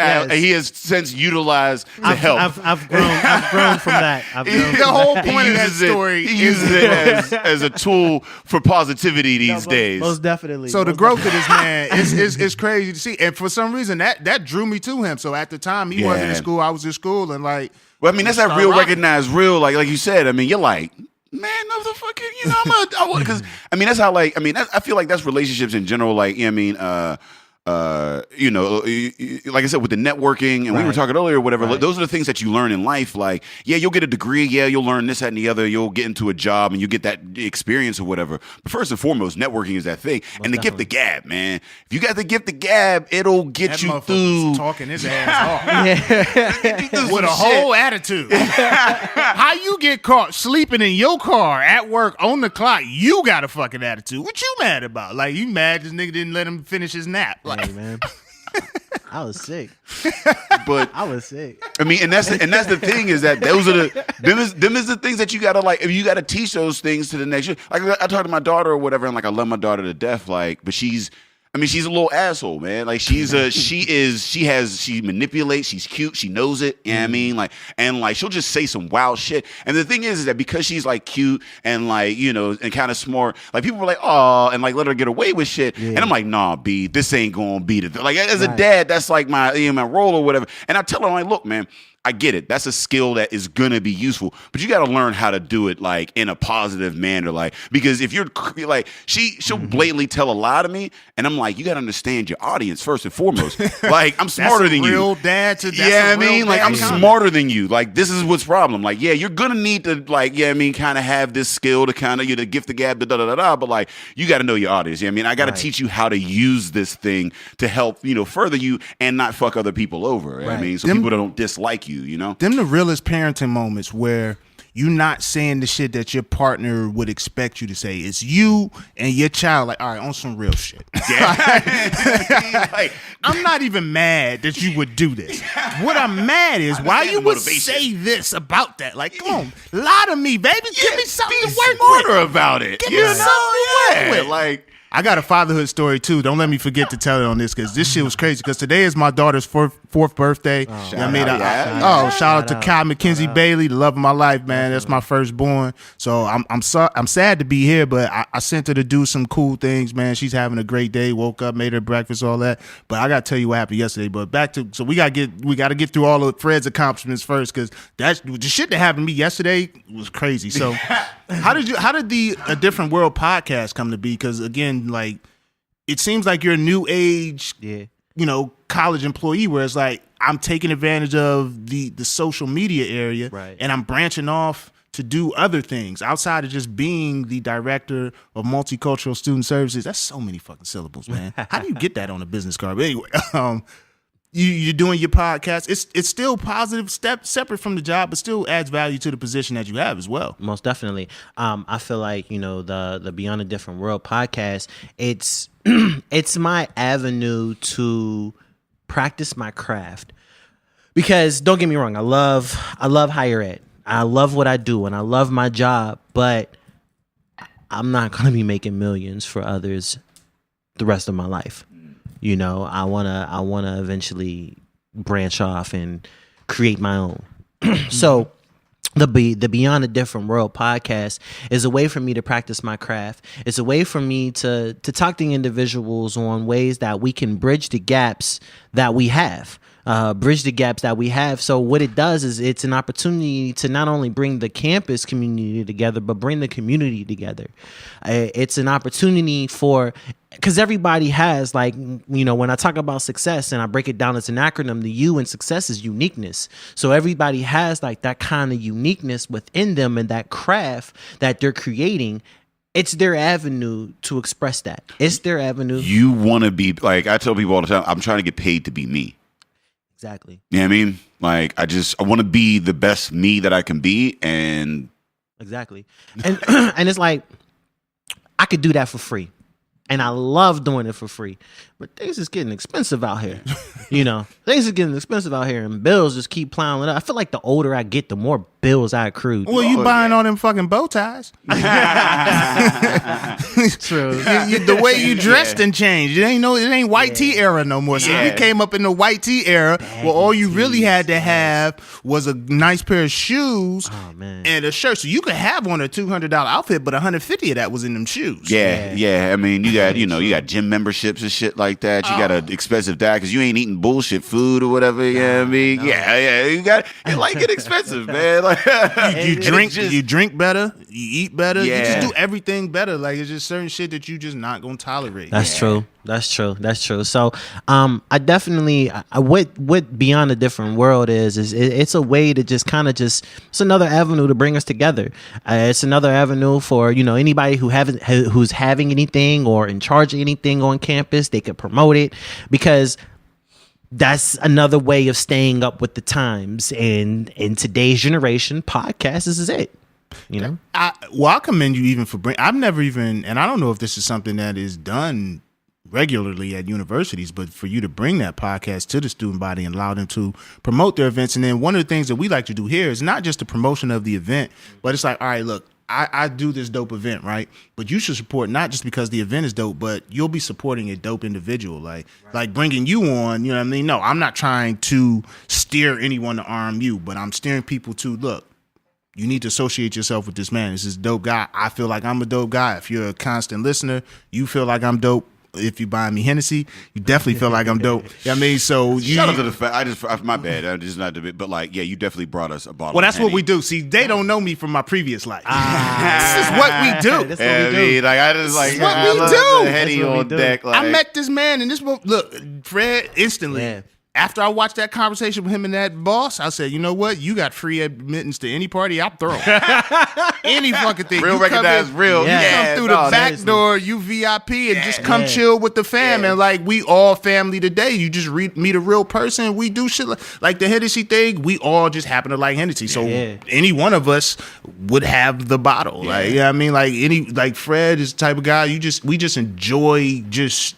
since utilized to help. I've grown from that. The whole point of that story He uses it as a tool for positivity these days. Most definitely. So the Most growth of this man is crazy to see. And for some reason that drew me to him. So at the time he wasn't in school, I was in school, and like, Well, I mean, that's that Start real rocking. recognized real, like you said. I mean, you're like, man, motherfucker, because I mean, that's how, like, I mean, I feel like that's relationships in general. Like, I mean, like I said, with the networking, and we were Right. talking earlier, whatever. Right. Those are the things that you learn in life. Like, yeah, you'll get a degree, yeah, you'll learn this, that, and the other. You'll get into a job, and you get that experience or whatever. But first and foremost, networking is that thing, and the gift of gab, man. If you got the gift of gab, it'll get that you motherfucker through. was talking his ass off. Get you through With some a shit. whole attitude. How you get caught sleeping in your car at work on the clock? You got a fucking attitude. What you mad about? Like, you mad this nigga didn't let him finish his nap? Like, Hey, man. I was sick. But I was sick. I mean, and that's the thing is that those are them is the things that you gotta like. If you gotta teach those things to the next year. Like I talk to my daughter or whatever, and like I love my daughter to death. Like, but she's a little asshole, man. Like she manipulates, she's cute, she knows it, you know what I mean? Like, and like she'll just say some wild shit. And the thing is that because she's like cute and like, you know, and kind of smart, like people were like, oh, and like let her get away with shit. Yeah. And I'm like, nah, B, this ain't gonna be the like as a dad, that's like my role or whatever. And I tell her, I'm like, look, man, I get it. That's a skill that is gonna be useful, but you got to learn how to do it like in a positive manner, like because if you're like she'll blatantly tell a lie to me, and I'm like, you got to understand your audience first and foremost. Like I'm smarter than you. Real dad to I mean, like I'm smarter than you. Like this is what's problem. Like yeah, you're gonna need to like kind of have this skill to kind of the gift the gab but like you got to know your audience. I mean, I got to teach you how to use this thing to help further you and not fuck other people over. Right. I mean, so people don't dislike you. You know, them the realest parenting moments where you're not saying the shit that your partner would expect you to say. It's you and your child, like, all right, on some real shit. Yeah. Like, I'm not even mad that you would do this. What I'm mad is why you would say this about that. Like, come on, lie to me, baby. Give me something to work smarter with. About it. Give me something to work with. Like, I got a fatherhood story too. Don't let me forget to tell it on this because this shit was crazy. Because today is my daughter's fourth birthday. Shout out to Kyle McKenzie Bailey, the love of my life, man. That's my firstborn. So I'm sad to be here, but I sent her to do some cool things, man. She's having a great day. Woke up, made her breakfast, all that. But I gotta tell you what happened yesterday. But we gotta get through all of Fred's accomplishments first because the shit that happened to me yesterday was crazy. So how did the A Different World podcast come to be? Because again, like it seems like you're a new age, college employee where it's like I'm taking advantage of the social media area, right, and I'm branching off to do other things outside of just being the director of Multicultural Student Services. That's so many fucking syllables, man. How do you get that on a business card? But anyway, you're doing your podcast. It's still positive step separate from the job, but still adds value to the position that you have as well. Most definitely. I feel like the Beyond a Different World podcast. It's it's my avenue to practice my craft. Because don't get me wrong, I love higher ed. I love what I do and I love my job, but I'm not gonna be making millions for others the rest of my life. I wanna eventually branch off and create my own. So the Beyond a Different World podcast is a way for me to practice my craft. It's a way for me to talk to individuals on ways that we can bridge the gaps that we have. So what it does is it's an opportunity to not only bring the campus community together, but bring the community together. It's an opportunity because everybody has when I talk about success and I break it down as an acronym, the U in success is uniqueness. So everybody has like that kind of uniqueness within them and that craft that they're creating. It's their avenue to express that. It's their avenue. You want to be like, I tell people all the time, I'm trying to get paid to be me. Exactly. You know what I mean? Like, I want to be the best me that I can be. And exactly. And and it's like, I could do that for free. And I love doing it for free. But things is getting expensive out here. Things is getting expensive out here and bills just keep plowing up. I feel like the older I get, the more bills I accrue. Well, you buying all them fucking bow ties. True. The way you dressed and changed. It ain't white tee era no more. So we came up in the white tee era where all you really had to have was a nice pair of shoes and a shirt. So you could have on a $200 outfit, but $150 of that was in them shoes. Yeah. I mean, you got gym memberships and shit like that. You got an expensive diet because you ain't eating bullshit food or whatever. You know what I mean? No. Yeah. You got it expensive, man. Like, you drink better, you eat better, you just do everything better. Like it's just certain shit that you just not gonna tolerate. That's true. So I definitely what Beyond a Different World is it's a way to it's another avenue to bring us together. It's another avenue for anybody who's having anything or in charge of anything on campus. They could promote it because that's another way of staying up with the times. And in today's generation, podcasts is it. I commend you even for I've never even, and I don't know if this is something that is done regularly at universities, but for you to bring that podcast to the student body and allow them to promote their events. And then one of the things that we like to do here is not just the promotion of the event, but it's like, all right, look, I do this dope event, right? But you should support not just because the event is dope, but you'll be supporting a dope individual, like bringing you on. You know what I mean? No, I'm not trying to steer anyone to arm you, but I'm steering people to look. You need to associate yourself with this man. This is a dope guy. I feel like I'm a dope guy. If you're a constant listener, you feel like I'm dope. If you buy me Hennessy, you definitely feel like I'm dope. You know what I mean? So you shout out to the fact. My bad. I just not to be, but like, yeah, you definitely brought us a bottle. Well, that's of Henny. what we do. See, they don't know me from my previous life. This is what we do. That's what we do. Like I just like what we love do. the Henny That's what we on do. deck. Like, I met this man, and look, Fred, instantly. Yeah. After I watched that conversation with him and that boss, I said, you know what? You got free admittance to any party I'll throw. Any fucking thing. real You come recognized in, real. You Yeah. come through the no, back door, you VIP, and just come Yeah. chill with the fam. Yeah. And like, we all family today. You just meet a real person. We do shit like the Hennessy thing. We all just happen to like Hennessy. So Yeah. any one of us would have the bottle. Like, you know what I mean? Like Fred is the type of guy we just enjoy just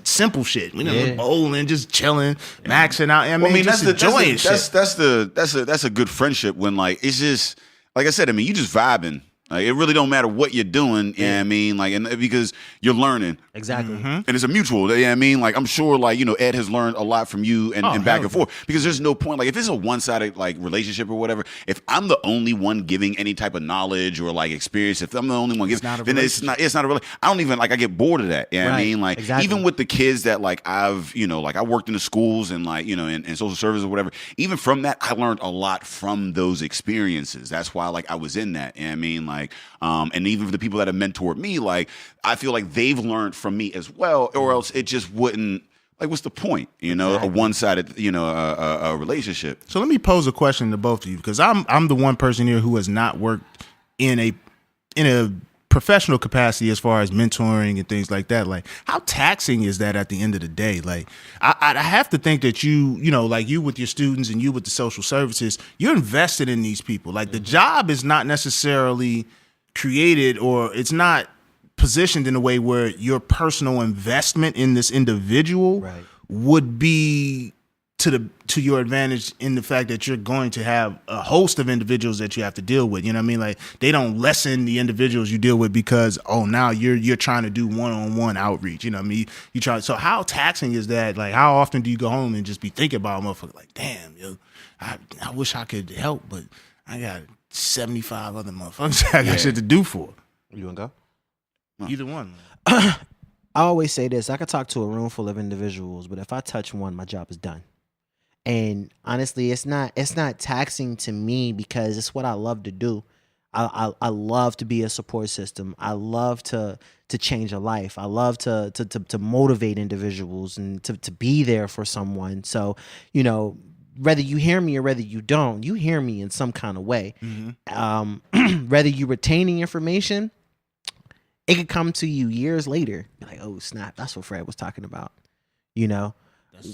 simple shit. We know, bowling, just chilling, maxing out. I mean, just enjoying shit. That's a good friendship when like it's just like I said. I mean, you just vibing. Like it really don't matter what you're doing. Yeah, you know what I mean, like, and because you're learning. Exactly. And it's a mutual. You know what I mean? Like I'm sure like, Ed has learned a lot from you and back and forth, because there's no point, like if it's a one-sided like relationship or whatever, if I'm the only one giving any type of knowledge or like experience, if I'm the only one giving, then it's not a really, I don't even like, I get bored of that. You know what I mean? Like even with the kids that like I've, like I worked in the schools and like, in social services or whatever, even from that, I learned a lot from those experiences. That's why like I was in that. You know what I mean? Like, and even for the people that have mentored me, like I feel like they've learned from me as well, or else it just wouldn't, like, what's the point? A one-sided, a relationship. So let me pose a question to both of you, because I'm the one person here who has not worked in a professional capacity as far as mentoring and things like that. Like, how taxing is that at the end of the day? Like, I have to think that like you with your students and you with the social services, you're invested in these people. Like, the job is not necessarily created, or it's not positioned in a way where your personal investment in this individual would be to your advantage, in the fact that you're going to have a host of individuals that you have to deal with. You know what I mean? Like, they don't lessen the individuals you deal with because, now you're trying to do one-on-one outreach. You know what I mean? You try. So how taxing is that? Like, how often do you go home and just be thinking about a motherfucker like, damn, I wish I could help, but I got 75 other motherfuckers I got shit to do for. You want to go? Either one. I always say this: I could talk to a room full of individuals, but if I touch one, my job is done. And honestly, it's not taxing to me, because it's what I love to do. I love to be a support system. I love to change a life. I love to motivate individuals and to be there for someone. So, whether you hear me or whether you don't, you hear me in some kind of way. Mm-hmm. Whether you retaining information, it could come to you years later. Be like, oh snap, that's what Fred was talking about.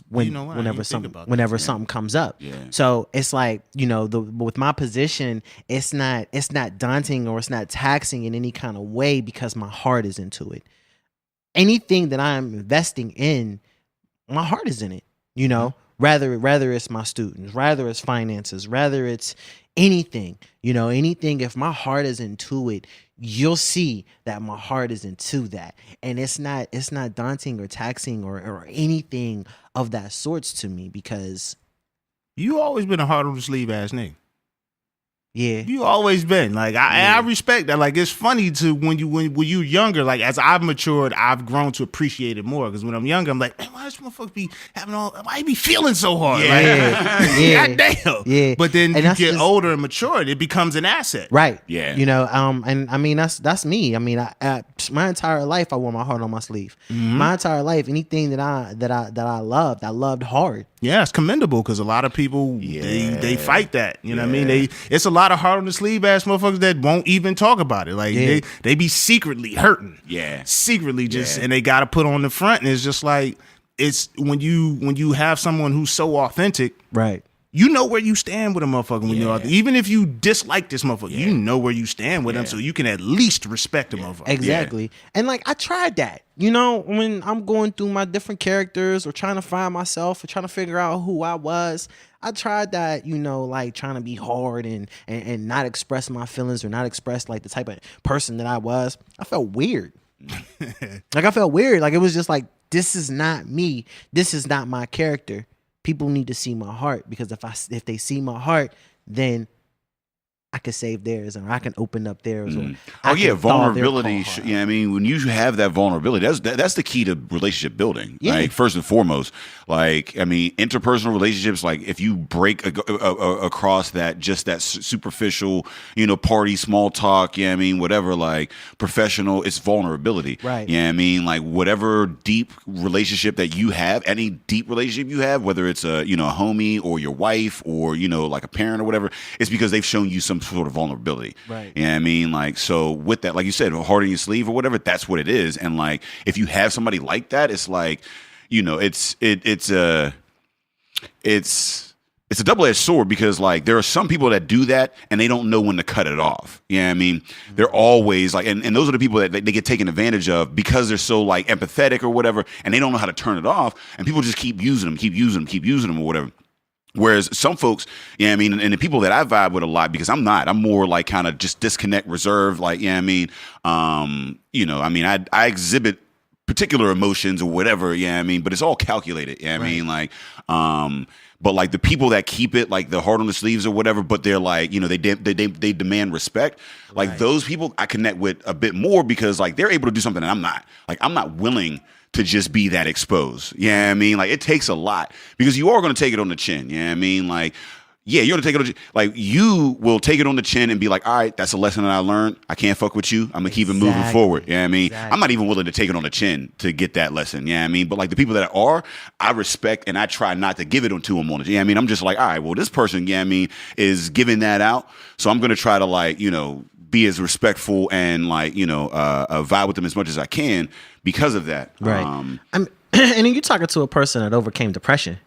Whenever something comes up. Yeah. So it's like, with my position, it's not daunting or it's not taxing in any kind of way, because my heart is into it. Anything that I'm investing in, my heart is in it. Rather it's my students, rather it's finances, rather it's anything, anything. If my heart is into it, you'll see that my heart is into that. And it's not daunting or taxing or anything of that sorts to me, because you always been a heart on the sleeve ass nigga. Yeah, you always been like I respect that. Like, it's funny to when you younger. Like, as I've matured, I've grown to appreciate it more. Because when I'm younger, I'm like, man, why this motherfucker be having why he be feeling so hard? Goddamn. Yeah. But then you get older and matured, it becomes an asset. Right. Yeah. And I mean that's me. I mean, I my entire life I wore my heart on my sleeve. Mm-hmm. My entire life, anything that I loved hard. Yeah, it's commendable, because a lot of people they fight that. You know what I mean? It's a lot of heart on the sleeve ass motherfuckers that won't even talk about it. Like they be secretly hurting. Yeah. Secretly and they gotta put on the front, and it's just like, it's when you have someone who's so authentic. Right. you know where you stand with a motherfucker when you're out there. Even if you dislike this motherfucker, you know where you stand with him, so you can at least respect a motherfucker. Exactly. And like I tried that. You know, when I'm going through my different characters or trying to find myself or trying to figure out who I was, I tried that, you know, like trying to be hard and not express my feelings or not express like the type of person that I was. I felt weird. Like I felt weird. Like it was just like, this is not me. This is not my character. People need to see my heart, because if they see my heart, then I can save theirs, or I can open up theirs. Or vulnerability. Yeah, I mean, when you have that vulnerability, that's the key to relationship building. Yeah. Like first and foremost, like I mean, interpersonal relationships. Like if you break across that just that superficial, you know, party small talk. Yeah, I mean, whatever. Like professional, it's vulnerability. Right. Yeah, I mean, like whatever deep relationship that you have, any deep relationship you have, whether it's a homie or your wife or like a parent or whatever, it's because they've shown you some sort of vulnerability. Right. Yeah, I mean, like, so with that, like you said, heart in your sleeve or whatever, that's what it is. And like, if you have somebody like that, it's like, it's a double-edged sword, because like there are some people that do that and they don't know when to cut it off. Yeah, I mean, they're always like, and those are the people that they get taken advantage of because they're so like empathetic or whatever, and they don't know how to turn it off, and people just keep using them or whatever. Whereas some folks, yeah, I mean, and the people that I vibe with a lot, because I'm more like kind of just disconnect, reserved, like, yeah, I mean, I exhibit particular emotions or whatever, yeah, I mean, but it's all calculated, yeah, I mean, like, but like the people that keep it like the heart on the sleeves or whatever, but they're like, they demand respect, like those people I connect with a bit more, because like they're able to do something that I'm not. Like I'm not willing to just be that exposed. Yeah, I mean, like it takes a lot, because you are going to take it on the chin. Yeah, I mean, like, yeah, you're going to take it on the chin. Like you will take it on the chin and be like, all right, that's a lesson that I learned. I can't fuck with you. I'm going to keep it moving forward. Yeah, I mean, I'm not even willing to take it on the chin to get that lesson. Yeah, I mean, but like the people that are, I respect, and I try not to give it to them on the chin. Yeah, I mean, I'm just like, all right, well, this person, yeah, I mean, is giving that out. So I'm going to try to like, be as respectful and like, vibe with them as much as I can because of that. Right. And then you talking to a person that overcame depression.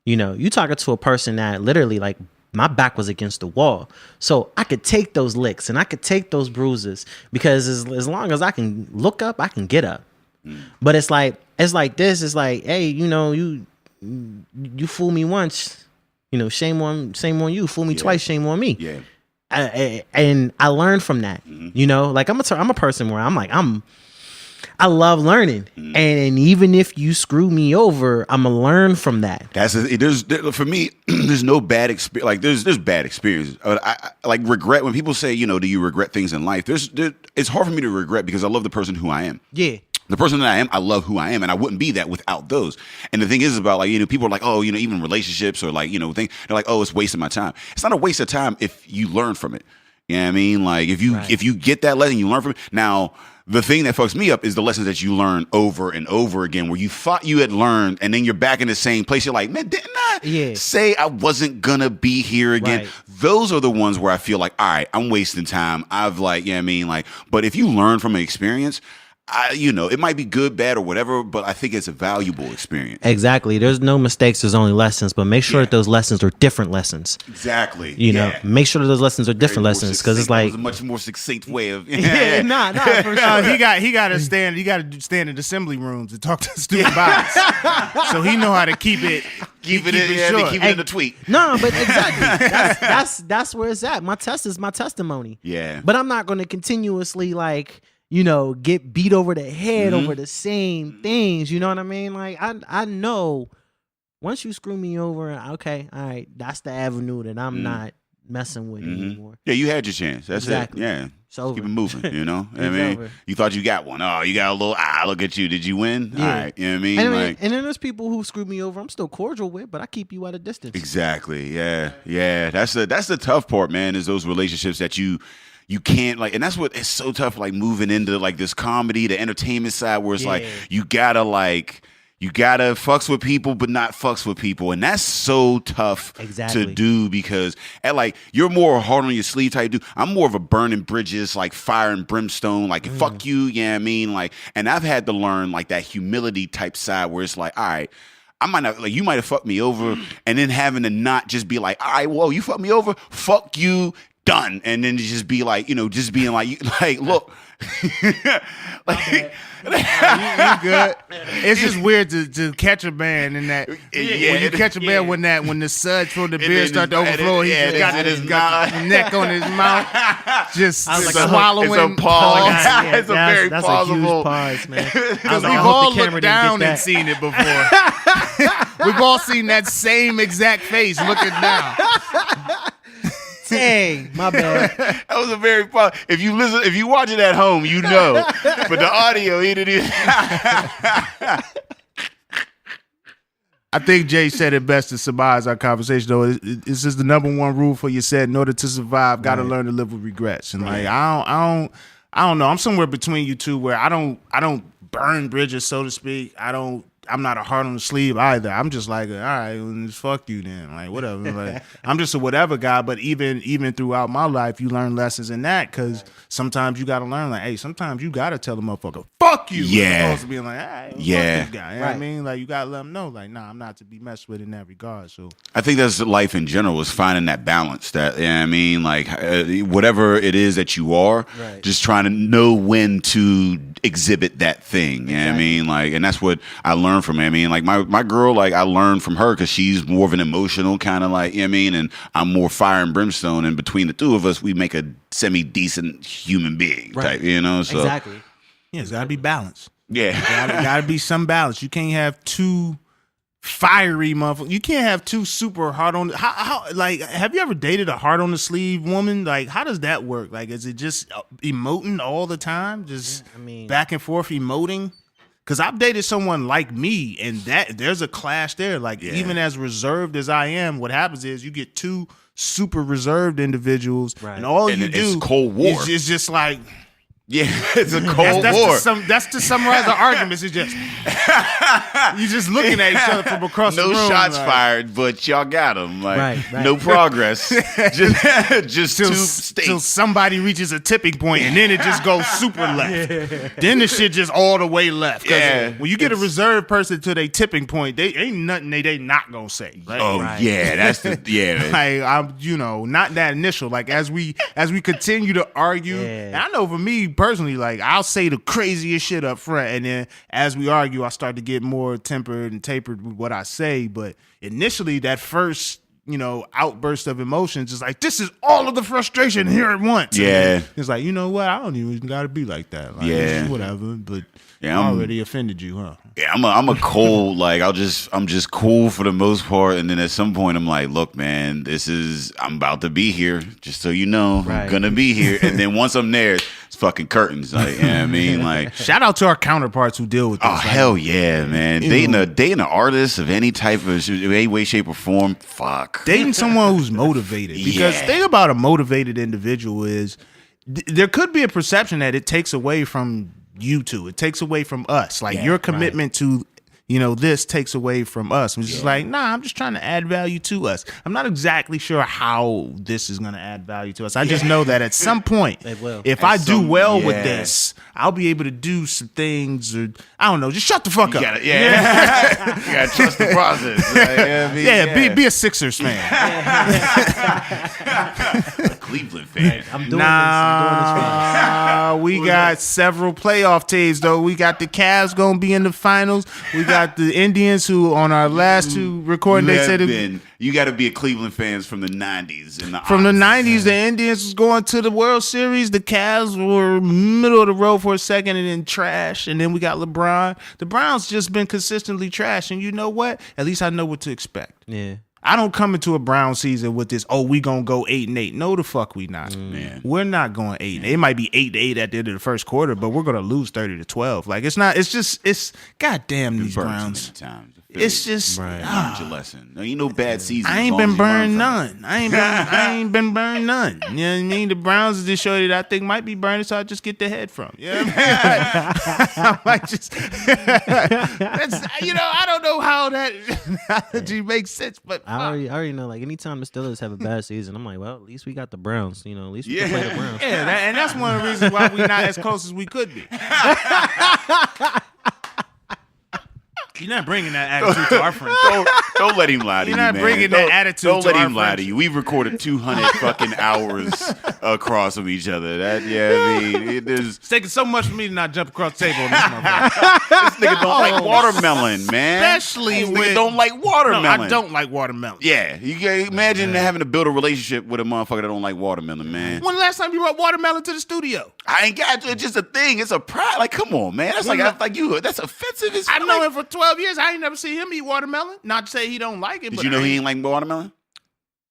You talking to a person that literally like my back was against the wall. So I could take those licks and I could take those bruises, because as long as I can look up, I can get up. But it's like this. It's like, hey, you fool me once, shame on you. Fool me twice, shame on me. Yeah. And I learned from that, like I'm a person where I'm like, I love learning, and even if you screw me over, I'm gonna learn from that. For me, there's no bad experience. Like there's bad experiences. I like regret when people say, do you regret things in life? It's hard for me to regret, because I love the person who I am. Yeah. The person that I am, I love who I am, and I wouldn't be that without those. And the thing is about like, people are like, oh, even relationships or like, they're like, oh, it's wasting my time. It's not a waste of time if you learn from it. You know what I mean? Like if you get that lesson, you learn from it. Now, the thing that fucks me up is the lessons that you learn over and over again, where you thought you had learned, and then you're back in the same place. You're like, man, didn't I say I wasn't gonna be here again? Right. Those are the ones where I feel like, all right, I'm wasting time. I've like, yeah, I mean, like, but if you learn from an experience, it might be good, bad, or whatever, but I think it's a valuable experience. Exactly. There's no mistakes. There's only lessons, but make sure that those lessons are different lessons. Exactly. Make sure that those lessons are different lessons, because it's like that was a much more succinct way of. For sure. He got to stand. He got to stand in assembly rooms and talk to student bodies, so he know how to keep it in the tweet. No, but exactly. That's where it's at. My test is my testimony. Yeah. But I'm not going to continuously like, get beat over the head over the same things. You know what I mean? Like I know once you screw me over, okay, all right, that's the avenue that I'm not messing with anymore. Yeah, you had your chance. That's exactly. it. Yeah. So keep it moving, I mean, over. You thought you got one. Oh, you got a little, look at you. Did you win? Yeah. All right. You know what I mean? And then there's people who screw me over I'm still cordial with, but I keep you at a distance. Exactly. Yeah. Yeah. That's the tough part, man, is those relationships that you can't like, and that's what it's so tough, like moving into like this comedy, the entertainment side, where it's like you gotta fucks with people but not fucks with people, and that's so tough to do, because at like you're more hard on your sleeve type dude. I'm more of a burning bridges, like fire and brimstone, like fuck you, yeah, I mean, like, and I've had to learn like that humility type side where it's like, all right, I might not like you might have fucked me over, and then having to not just be like, all right, whoa, you fucked me over, fuck you, done, and then just be like, just being like look, like. You good. It's just weird to catch a man in that. Yeah, when you catch a man when the suds from the beer start to overflow, he just got his neck on his mouth, just swallowing. It's a pause. Yeah, It's a very that's plausible. a huge pause, man. Because we've I hope all the camera looked didn't down get and that. seen it before. We've all seen that same exact face looking down. Dang, my bad. That was a very fun. If you watch it at home, you know. But the audio, he didn't even. I think Jay said it best to summarize our conversation, though. This is the number one rule for you said, in order to survive, got to learn to live with regrets. And like, I don't know. I'm somewhere between you two where I don't burn bridges, so to speak. I'm not a heart on the sleeve either. I'm just like, all right, well, fuck you then. Like, whatever. Like, I'm just a whatever guy. But even throughout my life, you learn lessons in that, because sometimes you got to learn, like, hey, sometimes you got to tell the motherfucker, fuck you. Yeah. As opposed to being like, all right, well, Yeah. fuck this guy. You know what I mean? Like, you got to let them know, like, nah, I'm not to be messed with in that regard. So I think that's life in general, is finding that balance. That, you know what I mean, like whatever it is that you are, just trying to know when to exhibit that thing. You know what I mean? Like, and that's what I learned from it. I mean, like my girl, like I learned from her because she's more of an emotional kind of like, you know what I mean? And I'm more fire and brimstone. And between the two of us, we make a semi-decent human being type, So Exactly. yeah, it's got to be balance. Yeah. Got to be some balance. You can't have two fiery motherfuckers. You can't have two super hard on. How like, have you ever dated a hard on the sleeve woman? Like, how does that work? Like, is it just emoting all the time? Just back and forth emoting? Because I've dated someone like me, and that there's a clash there. Like, even as reserved as I am, what happens is you get two super reserved individuals, and all you do it's Cold War. is just like. Yeah, it's a Cold War. That's to summarize the arguments. It's just you just looking at each other from across the room. No shots like, fired, but y'all got them. Like, Right. no progress. just two till states. somebody reaches a tipping point, and then it just goes super left. Then the shit just all the way left. 'Cause Yeah, when you get a reserved person to their tipping point, they ain't nothing they not gonna say. Right? Oh yeah, that's the Like, I'm, not that initial. Like, as we continue to argue, and I know for me personally, like, I'll say the craziest shit up front, and then as we argue, I start to get more tempered and tapered with what I say. But initially, that first, outburst of emotions is like, this is all of the frustration here at once. Yeah. And it's like, you know what? I don't even gotta be like that. Like, it's whatever. But I already offended you, huh? Yeah, I'm a cold, like I'm just cool for the most part, and then at some point I'm like, look, man, I'm about to be here, just so you know, I'm gonna be here, and then once I'm there, it's fucking curtains, like, you know what I mean, like, shout out to our counterparts who deal with this. oh hell yeah, man, dating an artist of any type of any way, shape, or form, fuck, dating someone who's motivated, because the thing about a motivated individual is there could be a perception that it takes away from you two. It takes away from us. Like, your commitment to, this takes away from us. I'm just like, nah, I'm just trying to add value to us. I'm not exactly sure how this is going to add value to us. I just know that at some point, if I do well with this, I'll be able to do some things, or I don't know, just shut the fuck up. You gotta trust the process. Like, be a Sixers fan. A Cleveland fan. I'm doing this. We got several playoff teams, though. We got the Cavs going to be in the finals. We got the Indians, who on our last two recording, they said you got to be a Cleveland fans from the 90s. From the 90s, the Indians was going to the World Series. The Cavs were middle of the road for a second and then trash. And then we got LeBron. The Browns just been consistently trash. And you know what? At least I know what to expect. Yeah. I don't come into a Brown season with this, we gonna go 8-8. No, the fuck we not. Man. We're not going 8-8. It might be 8-8 at the end of the first quarter, but we're gonna lose 30-12. Like, it's goddamn these Browns. It's just learned your lesson. No, you know, bad season. I ain't been burned none. I ain't been burned none. You know what I mean? The Browns is just showed that I think might be burning, so I just get the head from. You know what I mean? I might just I don't know how that analogy makes sense, but I already know, like, anytime the Steelers have a bad season, I'm like, well, at least we got the Browns. At least we can play the Browns. Yeah, and that's one of the reasons why we're not as close as we could be. You're not bringing that attitude to our friendship. Don't let him lie to you, You're not man. bringing that attitude Don't to let our him lie to friendship. you. We've recorded 200 fucking hours across from each other. I mean, there's It's taking so much for me to not jump across the table on this motherfucker. this nigga don't like watermelon, man. Especially this nigga when- don't like watermelon. No, I don't like watermelon. Yeah, you can imagine having to build a relationship with a motherfucker that don't like watermelon, man. When the last time you brought watermelon to the studio? I ain't got it's just a thing. It's a pride. Like, come on, man. That's that's offensive. As I fuck. know him for 12 years. I ain't never seen him eat watermelon. Not to say he don't like it, Did but you know he ain't like watermelon?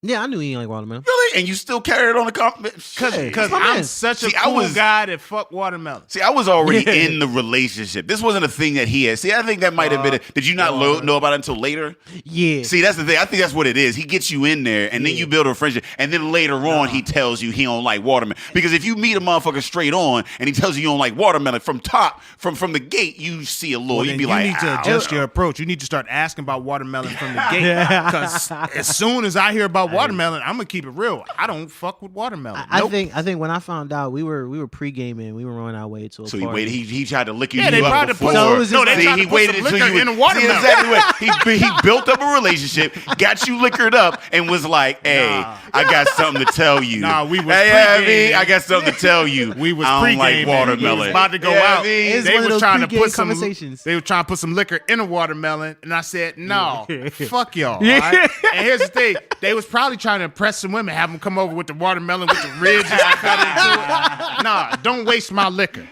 Yeah, I knew he didn't like watermelon. Really? And you still carried on the compliment? Because my I'm man. such a See, I cool was- guy that fuck watermelon. See, I was already in the relationship. This wasn't a thing that he had. See, I think that might have been. Did you not know about it until later? Yeah. See, that's the thing. I think that's what it is. He gets you in there, and then you build a friendship, and then later on, he tells you he don't like watermelon. Because if you meet a motherfucker straight on, and he tells you don't like watermelon from the gate, you see a little. Well, You'd then be you like, need to "Ow." adjust your approach. You need to start asking about watermelon from the gate. Because as soon as I hear about watermelon, I'm gonna keep it real. I don't fuck with watermelon. I Nope. think when I found out we were pre-gaming, we were on our way to a So he party. waited. He tried to lick you Yeah, they up tried to before. put- So it was just they like- tried he to put waited some until liquor you in a watermelon. See, exactly what he built up a relationship, got you liquored up, and was like, "Hey, I got something to tell you." Nah, we was Hey, I pre-gaming. I got something to tell you. We was I don't like pre-gaming. watermelon. We was about to go Yeah, out. I mean, It's They one of was those trying to pre-game put some. conversations. They were trying to put some liquor in a watermelon, and I said, "No, fuck y'all." All right? And here's the thing: they was probably trying to impress some women, have them come over with the watermelon with the ridges cut into it. Nah, don't waste my liquor.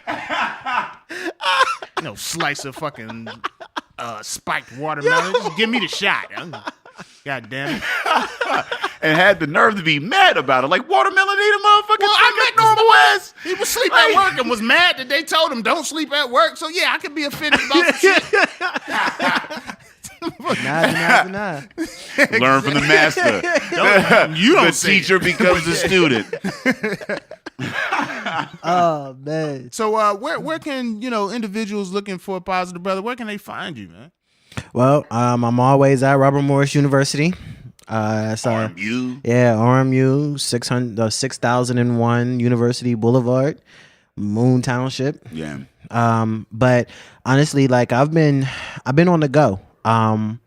No slice of fucking spiked watermelon. Just give me the shot. God damn it. and had the nerve to be mad about it. Like watermelon ain't a motherfucker. Well, I met normal ass. He was sleep at work and was mad that they told him don't sleep at work. So yeah, I could be offended about some shit. Nah. Learn from the master. You don't The say it. teacher becomes the student. Oh man. So where can individuals looking for a positive brother? Where can they find you, man? Well, I'm always at Robert Morris University. So You. yeah, RMU 6001 University Boulevard, Moon Township. Yeah. But honestly, like I've been on the go. I'm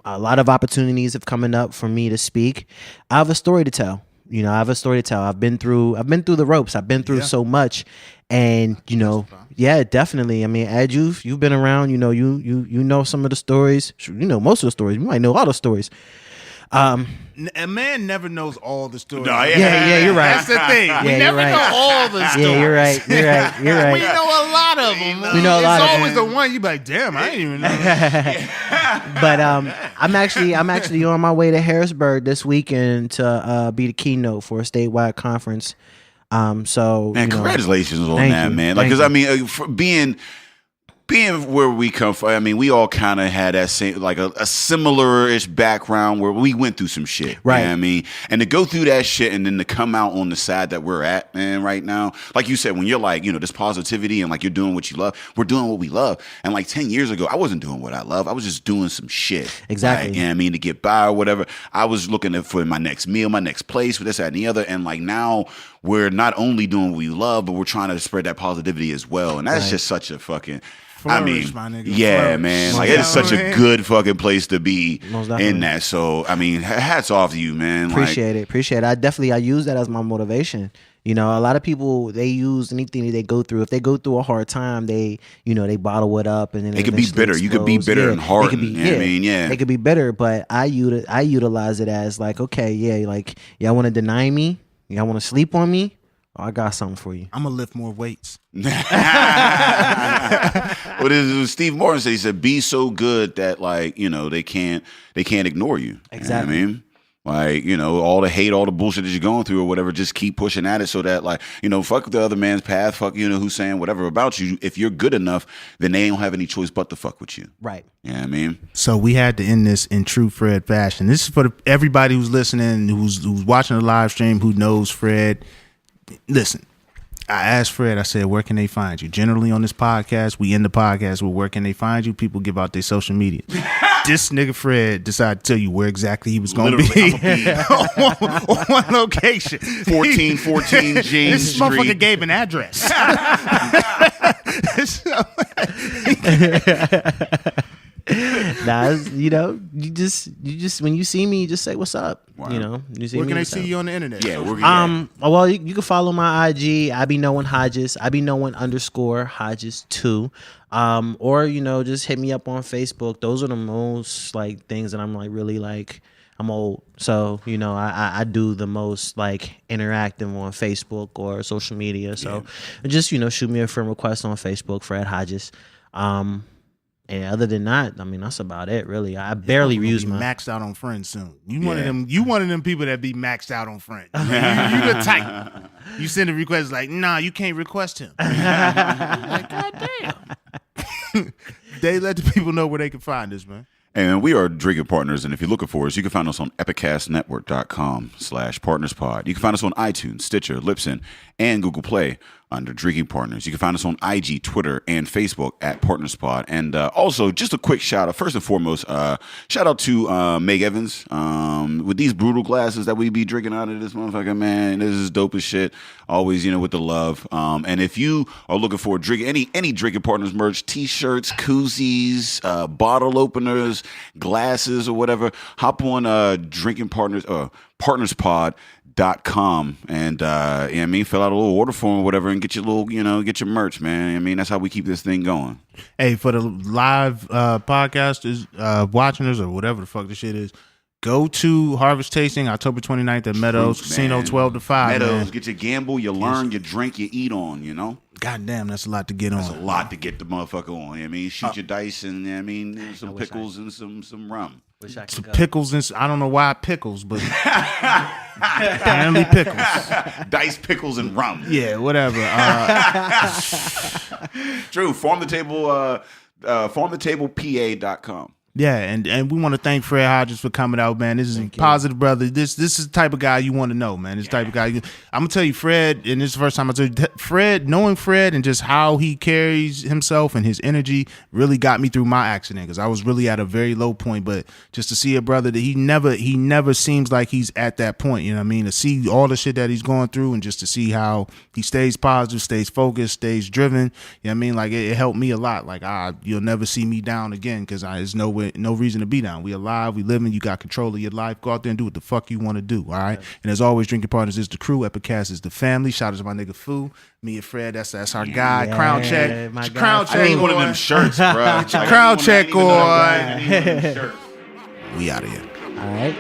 a lot of opportunities have coming up for me to speak. I have a story to tell. I've been through the ropes. I've been through so much, and yeah, definitely. I mean, Ed, you've been around. You know some of the stories. You know most of the stories. You might know all the stories. A man never knows all the stories. No, Yeah, you're right. That's the thing. We you're never right. know all the stories. Yeah, you're right. We Right. know a lot of them. We know a lot It's of always them. the one you be like, damn, I ain't even know. But I'm actually on my way to Harrisburg this weekend to be the keynote for a statewide conference. So Man, congratulations on Thank that, you. man. Like, Thank because I you. mean, for being where we come from, I mean, we all kind of had that same, like a similar-ish background where we went through some shit. Right. You know what I mean? And to go through that shit and then to come out on the side that we're at, man, right now, like you said, when you're like, this positivity and like you're doing what you love, we're doing what we love. And like 10 years ago, I wasn't doing what I love. I was just doing some shit. Exactly. Right? You know what I mean? To get by or whatever. I was looking for my next meal, my next place, for this, that, and the other. And like now, we're not only doing what we love, but we're trying to spread that positivity as well. And that's just such a fucking... Flourish, my nigga. yeah, Flourish. man. Most Like, it's such a definitely. good fucking place to be Most definitely. in that. So, I mean, hats off to you, man. Appreciate it. I use that as my motivation. A lot of people, they use anything that they go through. If they go through a hard time, they bottle it up and then It could be eventually bitter. You could be explodes. bitter and hardened. It could be, You know what I mean? Yeah. It could be bitter, but I utilize it as like, okay, yeah, like y'all want to deny me, y'all want to sleep on me. Oh, I got something for you. I'm going to lift more weights. What is Steve Martin said? He said, "Be so good that like they can't ignore you." Exactly. You know what I mean? Like all the hate, all the bullshit that you're going through or whatever. Just keep pushing at it so that like fuck the other man's path. Fuck who's saying whatever about you. If you're good enough, then they don't have any choice but to fuck with you. Right. You know what I mean? So we had to end this in true Fred fashion. This is for everybody who's listening, who's watching the live stream, who knows Fred. Listen, I asked Fred, I said, where can they find you? Generally on this podcast, we end the podcast with where can they find you? People give out their social media. This nigga Fred decided to tell you where exactly he was going to be on one location. 1414 James This motherfucker Street. gave an address. You know, you just when you see me, you just say what's up. Wow. You know, you see Where me, can they what's see up. you on the internet? Yeah, we're Well, you can follow my IG. I be knowing Hodges. I be knowing _ Hodges 2. Or you know, just hit me up on Facebook. Those are the most like things that I'm like really like. I'm old, so you know I do the most like interactive on Facebook or social media. So just you know shoot me a friend request on Facebook, Fred Hodges. And other than that, I mean that's about it really. I barely use my maxed out on friends soon. You one of them. You one of them people that be maxed out on friends. You the type. You send a request like, nah, you can't request him. Like, God damn. They let the people know where they can find us, man. And we are drinking partners, and if you're looking for us, you can find us on epicastnetwork.com/partnerspod. You can find us on iTunes, Stitcher, Libsyn, and Google Play under Drinking Partners. You can find us on IG, Twitter, and Facebook at PartnersPod. And also, just a quick shout out, first and foremost, shout out to Meg Evans with these brutal glasses that we be drinking out of this motherfucker, man. This is dope as shit. Always, you know, with the love. And if you are looking for any Drinking Partners merch, t-shirts, koozies, bottle openers, glasses, or whatever, hop on Drinking Partners, partnerspod.com and I mean, fill out a little order form or whatever and get your little, you know, get your merch, man. I mean, that's how we keep this thing going. Hey, for the live podcasters, watching us or whatever the fuck this shit is, go to Harvest Tasting October 29th at Meadows Casino, 12 to 5. Meadows, man. get your gamble, you learn, you drink, you eat on, you know? God damn, that's a lot to get That's on. a lot to get the motherfucker on. I mean, shoot your dice and I mean, some pickles and some rum. Some pickles and I don't know why pickles, but apparently pickles. Dice, pickles, and rum. Yeah, whatever. True. farmthetable.com. Yeah, and we want to thank Fred Hodges for coming out, man. This is a positive brother. This is the type of guy you want to know, man. This type of guy. I'm gonna tell you, Fred, and this is the first time I tell you, Fred, knowing Fred and just how he carries himself and his energy really got me through my accident because I was really at a very low point. But just to see a brother that he never seems like he's at that point. You know what I mean? To see all the shit that he's going through and just to see how he stays positive, stays focused, stays driven. You know what I mean? Like it helped me a lot. Like you'll never see me down again because there's no reason to be down. We alive, we living, you got control of your life. Go out there and do what the fuck you want to do, all right? And as always, Drinking Partners is the crew. Epicast is the family. Shout out to my nigga Fu. Me and Fred, that's our guy. Yeah, Crown check. my guy. Crown I check. need one of them shirts, bro. Crown check, boy. I need one of them shirts. We out of here. All right.